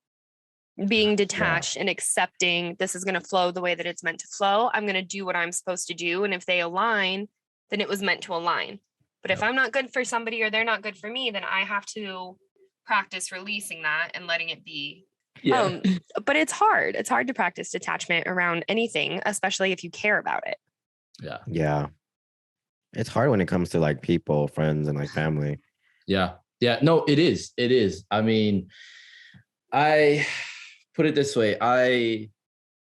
Being detached and accepting this is going to flow the way that it's meant to flow. I'm going to do what I'm supposed to do. And if they align, then it was meant to align. But if I'm not good for somebody or they're not good for me, then I have to practice releasing that and letting it be. Yeah. But it's hard. It's hard to practice detachment around anything, especially if you care about it. Yeah. Yeah. It's hard when it comes to like people, friends, and like family. Yeah. Yeah. No, it is. It is. I mean, I put it this way. I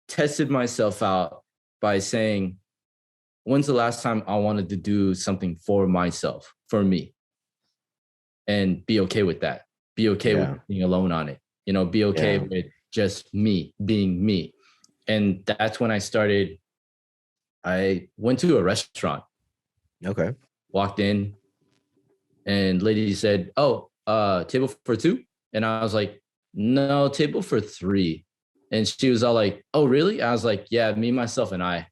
tested myself out by saying, when's the last time I wanted to do something for myself, for me? And be okay with that. Be okay with being alone on it. You know, be okay with just me being me. And that's when I went to a restaurant. Okay. Walked in and lady said, "Oh, table for two?" And I was like, "No, table for three." And she was all like, "Oh, really?" I was like, "Yeah, me, myself, and I."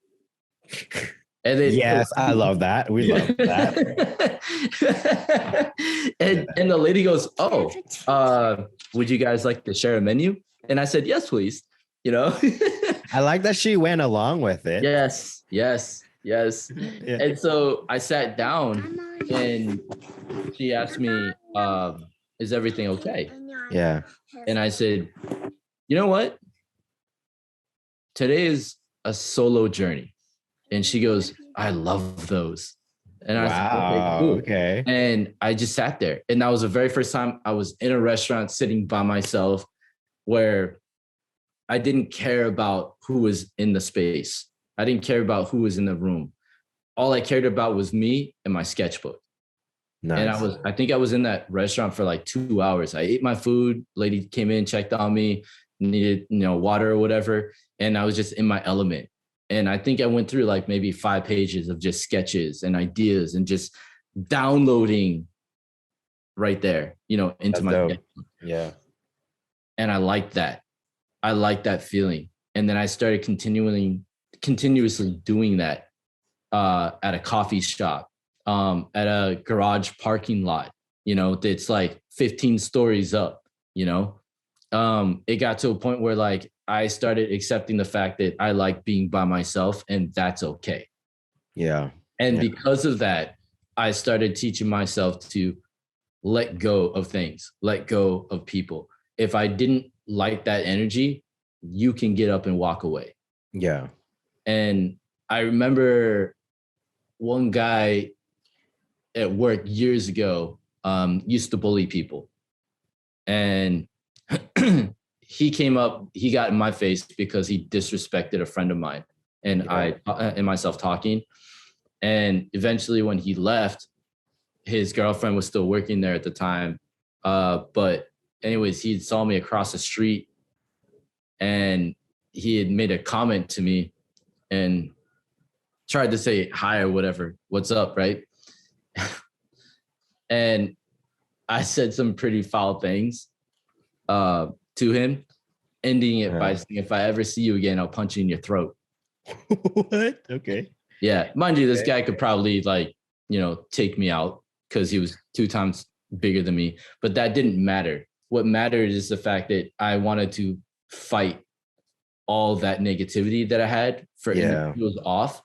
And then, yes, I love that. We love that. and the lady goes, "Oh, would you guys like to share a menu?" And I said, "Yes, please." You know, I like that she went along with it. Yes. And so I sat down and she asked me, "Is everything okay?" Yeah. And I said, "You know what? Today is a solo journey." And she goes, "I love those." And I said, "Okay, cool." Okay. And I just sat there. And that was the very first time I was in a restaurant sitting by myself where I didn't care about who was in the space. I didn't care about who was in the room. All I cared about was me and my sketchbook. Nice. And I think I was in that restaurant for like 2 hours. I ate my food. Lady came in, checked on me, needed, water or whatever. And I was just in my element. And I think I went through like maybe 5 pages of just sketches and ideas and just downloading right there, into my head. Yeah. And I liked that. I liked that feeling. And then I started continuously doing that at a coffee shop, at a garage parking lot, that's like 15 stories up, it got to a point where like I started accepting the fact that I like being by myself and that's okay. Yeah. And because of that, I started teaching myself to let go of things, let go of people. If I didn't like that energy, you can get up and walk away. Yeah. And I remember one guy at work years ago used to bully people. And he came up, he got in my face because he disrespected a friend of mine and I and myself talking. And eventually when he left, his girlfriend was still working there at the time. But anyways, he saw me across the street and he had made a comment to me and tried to say hi or whatever, what's up, right? And I said some pretty foul things to him, ending it by saying, if I ever see you again, I'll punch you in your throat. What? Okay. Yeah. Mind you, this guy could probably take me out because he was 2 times bigger than me, but that didn't matter. What mattered is the fact that I wanted to fight all that negativity that I had for individuals off,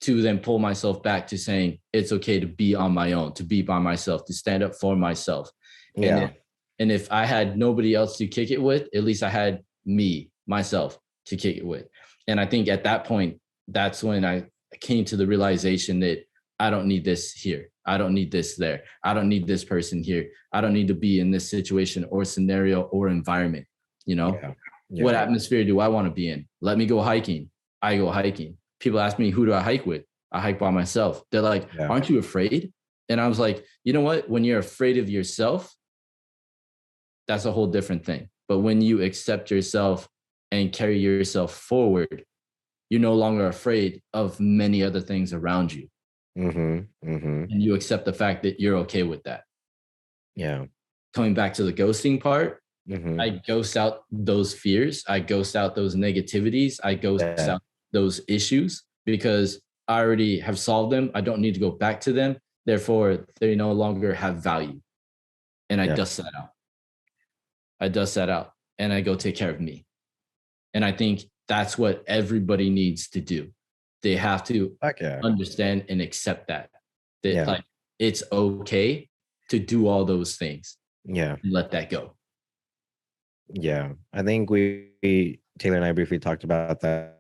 to then pull myself back to saying it's okay to be on my own, to be by myself, to stand up for myself. Yeah. And if I had nobody else to kick it with, at least I had myself to kick it with. And I think at that point, that's when I came to the realization that I don't need this here. I don't need this there. I don't need this person here. I don't need to be in this situation or scenario or environment. What atmosphere do I want to be in? Let me go hiking. I go hiking. People ask me, who do I hike with? I hike by myself. They're like, aren't you afraid? And I was like, you know what? When you're afraid of yourself, that's a whole different thing. But when you accept yourself and carry yourself forward, you're no longer afraid of many other things around you. And you accept the fact that you're okay with that. Yeah. Coming back to the ghosting part, I ghost out those fears. I ghost out those negativities. I ghost out those issues because I already have solved them. I don't need to go back to them. Therefore, they no longer have value. And I dust that out. And I go take care of me. And I think that's what everybody needs to do. They have to understand and accept that like it's okay to do all those things. Yeah. And let that go. Yeah. I think Taylor and I briefly talked about that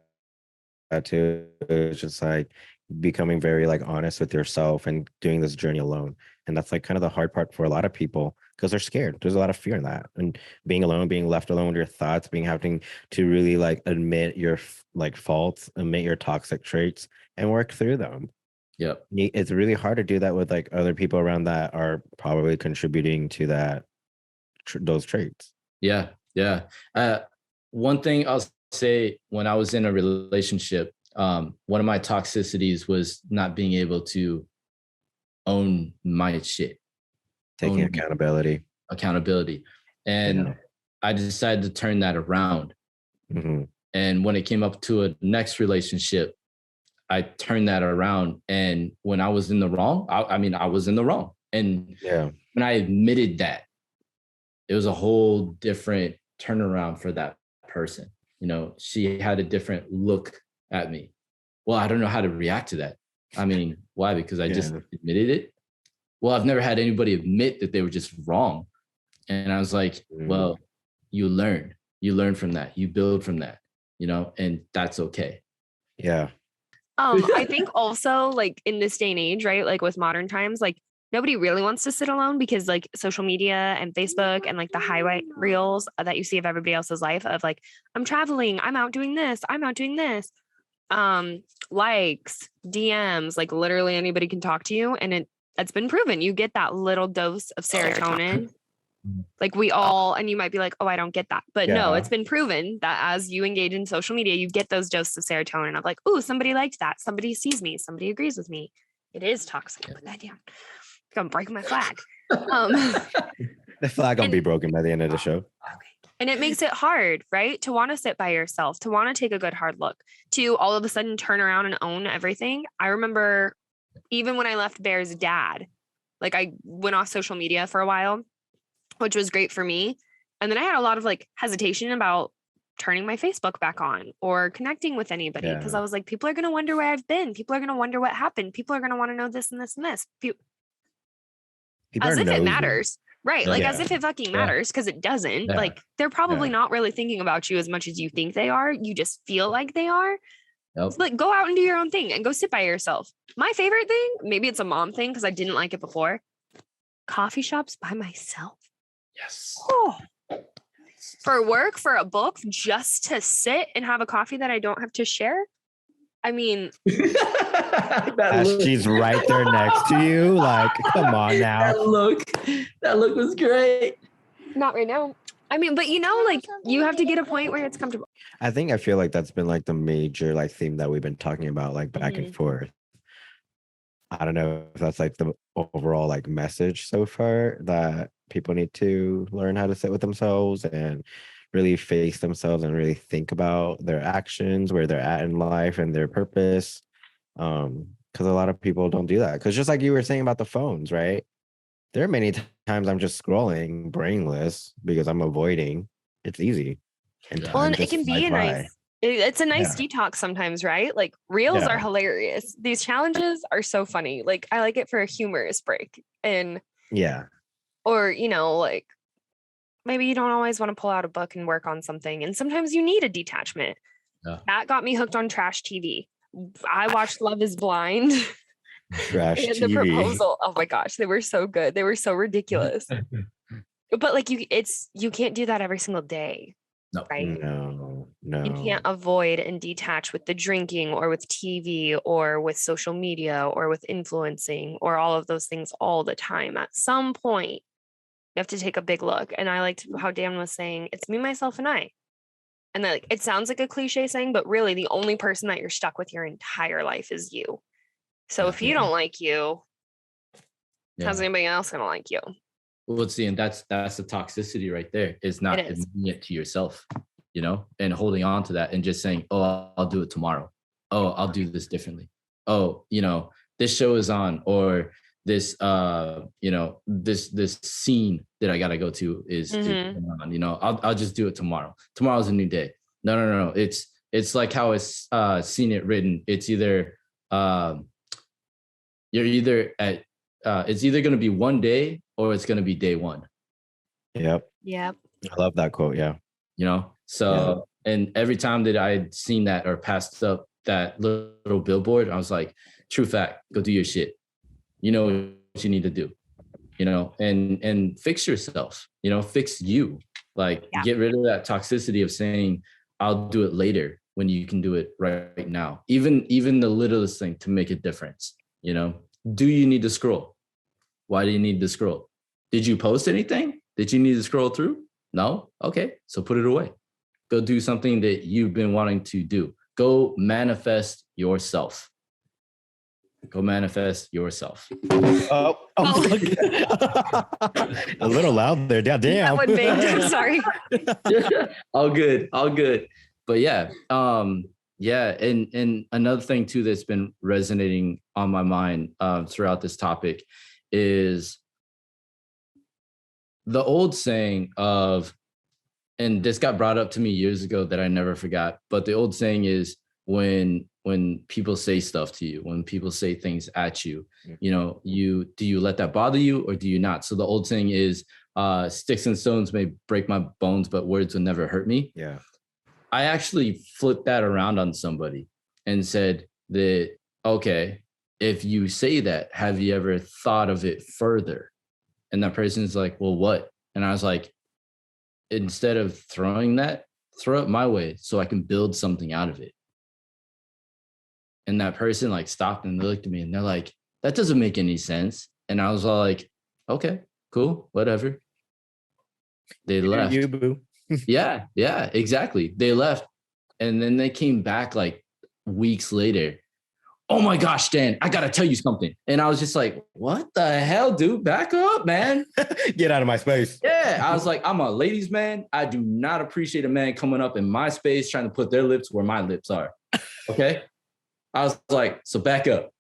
too. It's just like becoming very like honest with yourself and doing this journey alone. And that's like kind of the hard part for a lot of people because they're scared. There's a lot of fear in that. And being alone, being left alone with your thoughts, having to really like admit your like faults, admit your toxic traits and work through them. Yep. It's really hard to do that with like other people around that are probably contributing to that, those traits. Yeah. Yeah. One thing I'll say, when I was in a relationship, one of my toxicities was not being able to own my shit. Taking accountability. And I decided to turn that around. And when it came up to a next relationship, I turned that around. And when I was in the wrong, I was in the wrong. And when I admitted that, it was a whole different turnaround for that person. She had a different look at me. Well, I don't know how to react to that. Why? Because I just admitted it. Well, I've never had anybody admit that they were just wrong. And I was like, well, you learn from that. You build from that, and that's okay. Yeah. I think also like in this day and age, right? Like with modern times, like nobody really wants to sit alone because like social media and Facebook and like the highlight reels that you see of everybody else's life of like, I'm traveling, I'm out doing this. Likes, DMs, like literally anybody can talk to you. And it's been proven. You get that little dose of serotonin. Like we all, and you might be like, oh, I don't get that. But no, it's been proven that as you engage in social media, you get those doses of serotonin of like, oh, somebody liked that. Somebody sees me. Somebody agrees with me. It is toxic. Put that down. I'm breaking my flag. The flag gonna be broken by the end of the show. Okay. And it makes it hard, right? To want to sit by yourself, to want to take a good hard look, to all of a sudden turn around and own everything. I remember even when I left Bear's dad, like I went off social media for a while, which was great for me. And then I had a lot of like hesitation about turning my Facebook back on or connecting with anybody because I was like, people are going to wonder where I've been. People are going to wonder what happened. People are going to want to know this and this and this. As if it matters. Right. Like as if it fucking matters because it doesn't. Like they're probably not really thinking about you as much as you think they are. You just feel like they are. So like go out and do your own thing and go sit by yourself. My favorite thing, maybe it's a mom thing because I didn't like it before. Coffee shops by myself. Yes. Oh, for work, for a book, just to sit and have a coffee that I don't have to share. I mean, she's right there next to you. Like, come on now. That look was great. Not right now. I mean, but like you have to get a point where it's comfortable. I feel like that's been like the major like theme that we've been talking about, like back and forth. I don't know if that's like the overall like message so far, that people need to learn how to sit with themselves and really face themselves and really think about their actions, where they're at in life and their purpose. Because a lot of people don't do that. Because just like you were saying about the phones, right? There are many times I'm just scrolling brainless because I'm avoiding. It's easy. And it can be a nice, it's a nice detox sometimes, right? Like reels are hilarious. These challenges are so funny. Like I like it for a humorous break. And or, like maybe you don't always want to pull out a book and work on something. And sometimes you need a detachment. That got me hooked on trash TV. I watched Love is Blind. Trash and TV. The Proposal. Oh my gosh, they were so good. They were so ridiculous. But like you can't do that every single day. No. Right? No. You can't avoid and detach with the drinking or with TV or with social media or with influencing or all of those things all the time. At some point, you have to take a big look. And I liked how Dan was saying, it's me, myself, and I. And like it sounds like a cliche saying, but really the only person that you're stuck with your entire life is you. So if you don't like you, how's anybody else gonna like you? Well, see, and that's the toxicity right there, is not admitting it to yourself, and holding on to that and just saying, oh, I'll do it tomorrow. Oh, I'll do this differently. Oh, this show is on, or this, this scene that I gotta go to is on, I'll just do it tomorrow. Tomorrow's a new day. No. It's like how it's seen it written. It's either you're either at it's either going to be one day or it's going to be day one. Yep. I love that quote. Yeah. So and every time that I had seen that or passed up that little billboard, I was like, true fact, go do your shit. You know what you need to do, and fix yourself, fix you. Like get rid of that toxicity of saying, I'll do it later when you can do it right now. Even the littlest thing to make a difference. Do you need to scroll? Why do you need to scroll? Did you post anything? Did you need to scroll through? No? Okay, so put it away. Go do something that you've been wanting to do. Go manifest yourself. Go manifest yourself. A little loud there. Damn. That would make, sorry. All good. But and another thing too that's been resonating on my mind throughout this topic is the old saying of, and this got brought up to me years ago that I never forgot, but the old saying is when people say stuff to you, when people say things at you, do you let that bother you or do you not? So the old saying is sticks and stones may break my bones, but words will never hurt me. Yeah. I actually flipped that around on somebody and said that, okay, if you say that, have you ever thought of it further? And that person's like, well, what? And I was like, instead of throwing that, throw it my way so I can build something out of it. And that person like stopped and they looked at me and they're like, that doesn't make any sense. And I was all like, okay, cool, whatever. They left. You, boo. Yeah, exactly. They left. And then they came back like weeks later. Oh my gosh, Dan, I got to tell you something. And I was just like, what the hell, dude? Back up, man. Get out of my space. Yeah. I was like, I'm a ladies' man. I do not appreciate a man coming up in my space trying to put their lips where my lips are. Okay. I was like, so back up.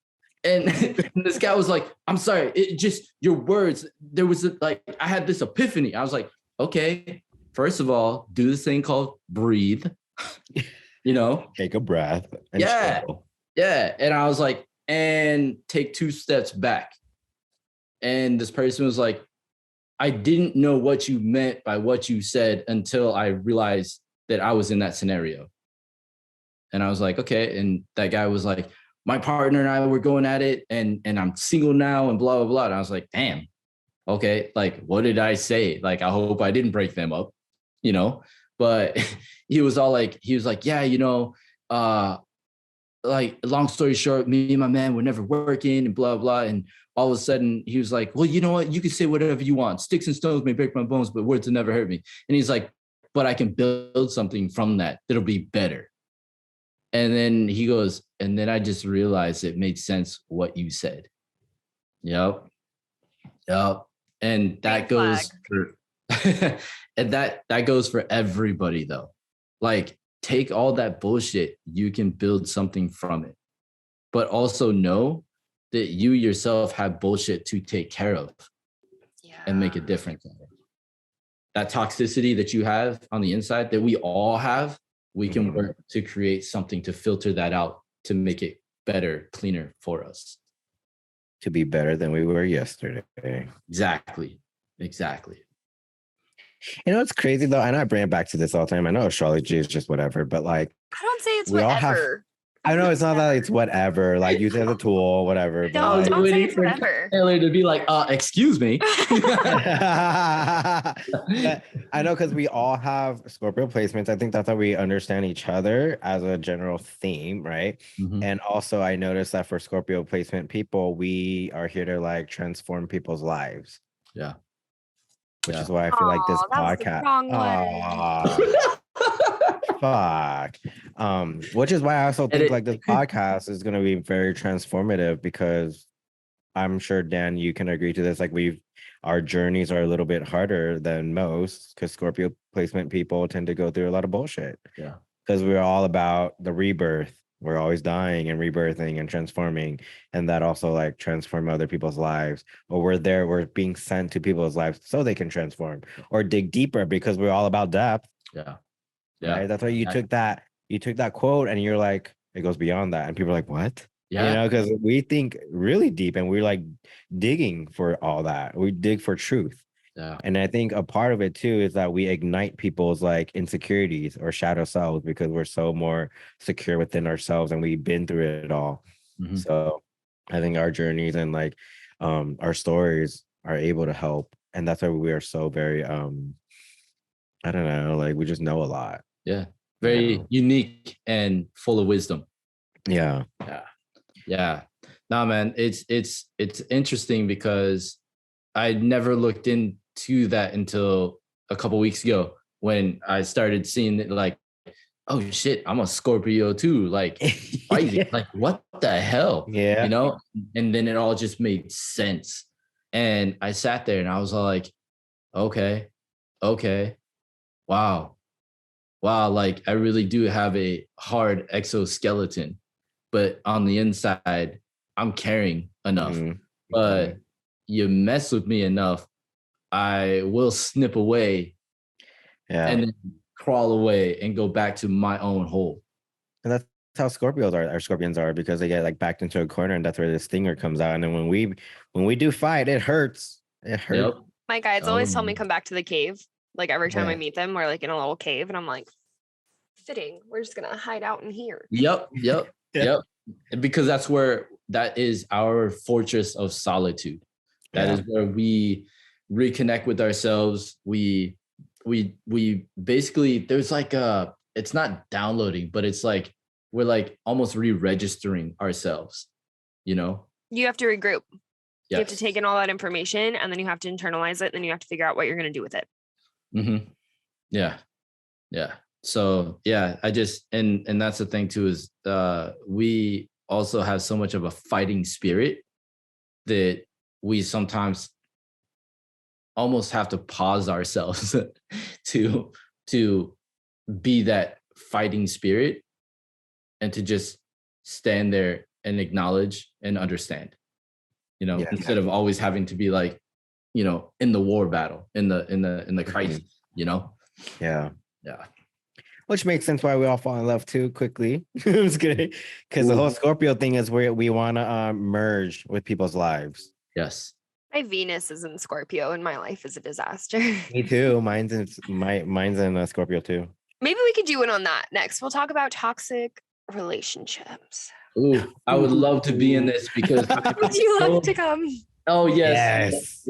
And this guy was like, I'm sorry. It just, your words, there was I had this epiphany. I was like, okay, first of all, do this thing called breathe, Take a breath. And chill. Yeah. And I was like, and take 2 steps back. And this person was like, I didn't know what you meant by what you said until I realized that I was in that scenario. And I was like, okay. And that guy was like, my partner and I were going at it and I'm single now and blah, blah, blah. And I was like, damn, okay. Like, what did I say? Like, I hope I didn't break them up. you know, but he was like, yeah, you know, like long story short, me and my man were never working and blah, blah. And all of a sudden he was like, well, you know what? You can say whatever you want. Sticks and stones may break my bones, but words will never hurt me. And he's like, but I can build something from that'll be better. And then he goes, and then I just realized it made sense what you said. Yep. And that goes for and that goes for everybody though. Like, take all that bullshit, you can build something from it. But also know that you yourself have bullshit to take care of and make a difference in it. That toxicity that you have on the inside that we all have, we can work to create something to filter that out to make it better, cleaner for us. To be better than we were yesterday. Exactly. You know, it's crazy though. I know I bring it back to this all the time. I know astrology is just whatever, but like, I don't say it's we all whatever. I know it's not that it's whatever. Like, use it as a tool, whatever. No, but don't like, say it's whatever. Taylor to be like, excuse me. I know, because we all have Scorpio placements. I think that's how we understand each other as a general theme, right? Mhm. And also, I noticed that for Scorpio placement people, we are here to like transform people's lives. Yeah. Which is why I feel like this podcast. Fuck. Which is why I also think like this podcast is going to be very transformative, because I'm sure, Dan, you can agree to this. Like, our journeys are a little bit harder than most, because Scorpio placement people tend to go through a lot of bullshit. Yeah. Because we're all about the rebirth. We're always dying and rebirthing and transforming. And that also like transform other people's lives. Or we're being sent to people's lives so they can transform or dig deeper, because we're all about depth. Yeah. Right? That's why you took that quote and you're like, it goes beyond that. And people are like, what? Yeah. You know, because we think really deep and we're like digging for all that. We dig for truth. Yeah. And I think a part of it too is that we ignite people's like insecurities or shadow selves, because we're so more secure within ourselves and we've been through it all. Mm-hmm. So I think our journeys and like our stories are able to help. And that's why we are so very I don't know, like we just know a lot. Yeah. Very unique and full of wisdom. Yeah. No, man, it's interesting because I never looked into that until a couple weeks ago when I started seeing it, like, oh shit, I'm a Scorpio too. Like, like what the hell? Yeah. You know? And then it all just made sense. And I sat there and I was like, okay. Wow. Like I really do have a hard exoskeleton, but on the inside, I'm caring enough. Mm-hmm. But you mess with me enough, I will snip away and then crawl away and go back to my own hole. And that's how Scorpions are, because they get like backed into a corner, and that's where the stinger comes out. And then when we do fight, it hurts. Yep. My guides always tell me come back to the cave. Like every time I meet them, we're like in a little cave, and I'm like, fitting. We're just gonna hide out in here. Yep. Because that is our fortress of solitude. That is where we reconnect with ourselves. We basically, there's like it's not downloading, but it's like we're like almost re-registering ourselves, you know? You have to regroup. Yes. You have to take in all that information, and then you have to internalize it, and then you have to figure out what you're going to do with it. Mm-hmm. Yeah. So I just, and that's the thing too, is we also have so much of a fighting spirit that we sometimes almost have to pause ourselves to be that fighting spirit and to just stand there and acknowledge and understand, you know, instead of always having to be like, you know, in the war battle, in the crisis, you know? Yeah. Which makes sense why we all fall in love too quickly. I'm just kidding. Because the whole Scorpio thing is where we want to merge with people's lives. Yes. My Venus is in Scorpio and my life is a disaster. Me too. Mine's in Scorpio too. Maybe we could do it on that next. We'll talk about toxic relationships. Ooh, I would love to be in this because would you love to come? Oh, yes.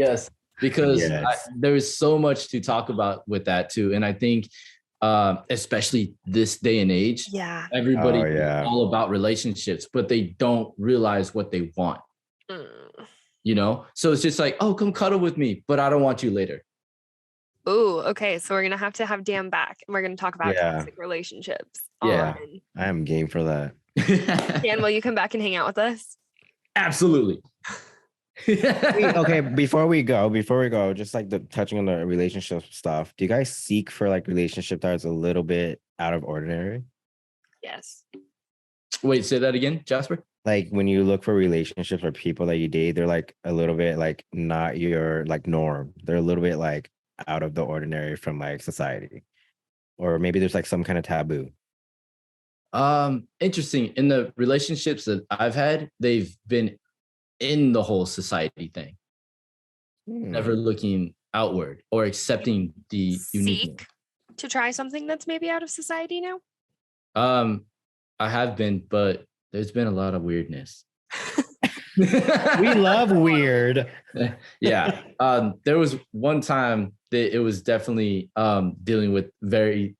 because Yes. there is so much to talk about with that too. And I think, especially this day and age, Yeah. everybody Oh, is yeah. all about relationships, but they don't realize what they want. Mm. You know, so it's just like, oh, come cuddle with me, but I don't want you later. Ooh, okay. So we're gonna have to have Dan back, and we're gonna talk about Yeah. toxic relationships. Yeah. I am game for that. Dan, will you come back and hang out with us? Absolutely. Okay, before we go, just like touching on the relationship stuff, do you guys seek for like relationship that is a little bit out of ordinary? Yes. Wait, say that again, Jasper. Like when you look for relationships or people that you date, they're like a little bit like not your like norm. They're a little bit like out of the ordinary from like society, or maybe there's like some kind of taboo. Interesting. In the relationships that I've had, they've been in the whole society thing, never looking outward or accepting the uniqueness. Seek to try something that's maybe out of society now. I have been, but there's been a lot of weirdness. We love weird. Yeah. There was one time that it was definitely dealing with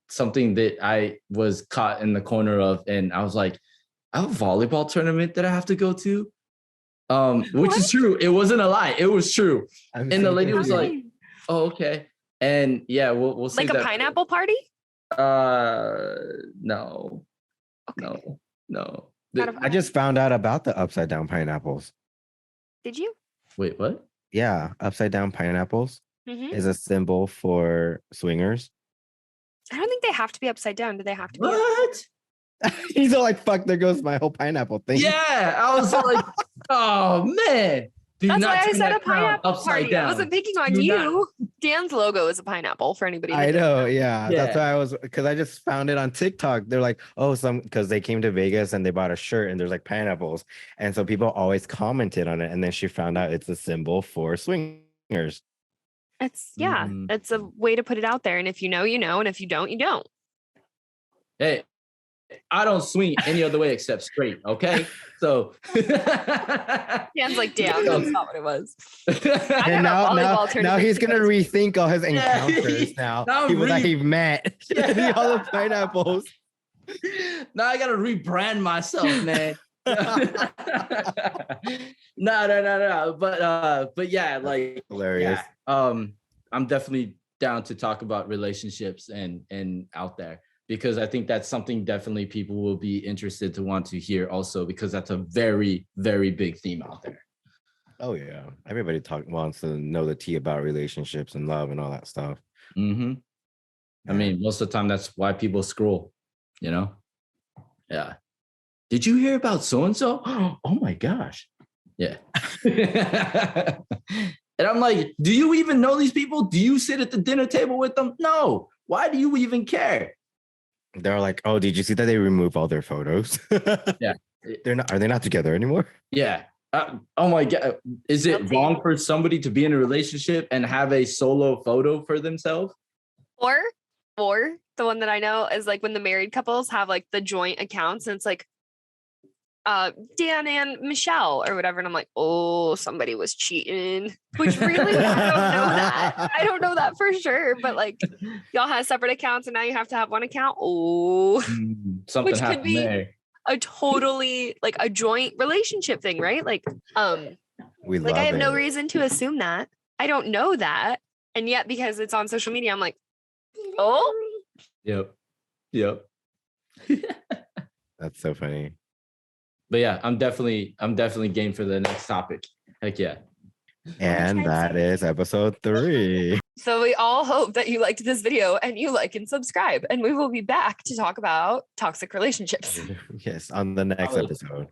something that I was caught in the corner of, and I was like, I have a volleyball tournament that I have to go to. Which is true. It wasn't a lie. It was true. And the lady was like, oh, okay. And yeah, we'll see. Like a pineapple party? No. Okay. No. I just found out about the upside down pineapples. Did you? Wait, what? Yeah, upside down pineapples Mm-hmm. is a symbol for swingers. I don't think they have to be upside down. Do they have to be? What? He's all like, fuck, there goes my whole pineapple thing. Yeah, I was like, oh man. That's why I said a pineapple party. I wasn't picking on you. Dan's logo is a pineapple for anybody. I know, yeah. That's why because I just found it on TikTok. They're like, oh, because they came to Vegas and they bought a shirt and there's like pineapples. And so people always commented on it. And then she found out it's a symbol for swingers. It's it's a way to put it out there. And if you know, you know. And if you don't, you don't. Hey, I don't swing any other way except straight, okay? So Dan's like, damn, that's not what it was. And now he's gonna rethink all his encounters now. People that he met. All the pineapples. Now I gotta rebrand myself, man. No. But yeah, like hilarious. Yeah, I'm definitely down to talk about relationships and out there, because I think that's something definitely people will be interested to want to hear also, because that's a very, very big theme out there. Oh yeah. Everybody wants to know the tea about relationships and love and all that stuff. Mm-hmm. I mean, most of the time that's why people scroll, you know? Yeah. Did you hear about so-and-so? Oh my gosh. Yeah. And I'm like, do you even know these people? Do you sit at the dinner table with them? No. Why do you even care? They're like, oh, did you see that they remove all their photos? Yeah. Are they not together anymore? Yeah. Oh my God. Is it wrong for somebody to be in a relationship and have a solo photo for themselves? Or the one that I know is like when the married couples have like the joint accounts and it's like Dan and Michelle or whatever. And I'm like, oh, somebody was cheating, which really, I don't know that. I don't know that for sure. But like y'all have separate accounts and now you have to have one account. Oh, something which could be there. A totally like a joint relationship thing, right? Like, we like love I have no it. reason to assume that. I don't know that. And yet because it's on social media, I'm like, oh. Yep. That's so funny. But yeah, I'm definitely game for the next topic. Heck yeah. And that is episode 3. So we all hope that you liked this video and you like and subscribe. And we will be back to talk about toxic relationships. Yes, on the next episode.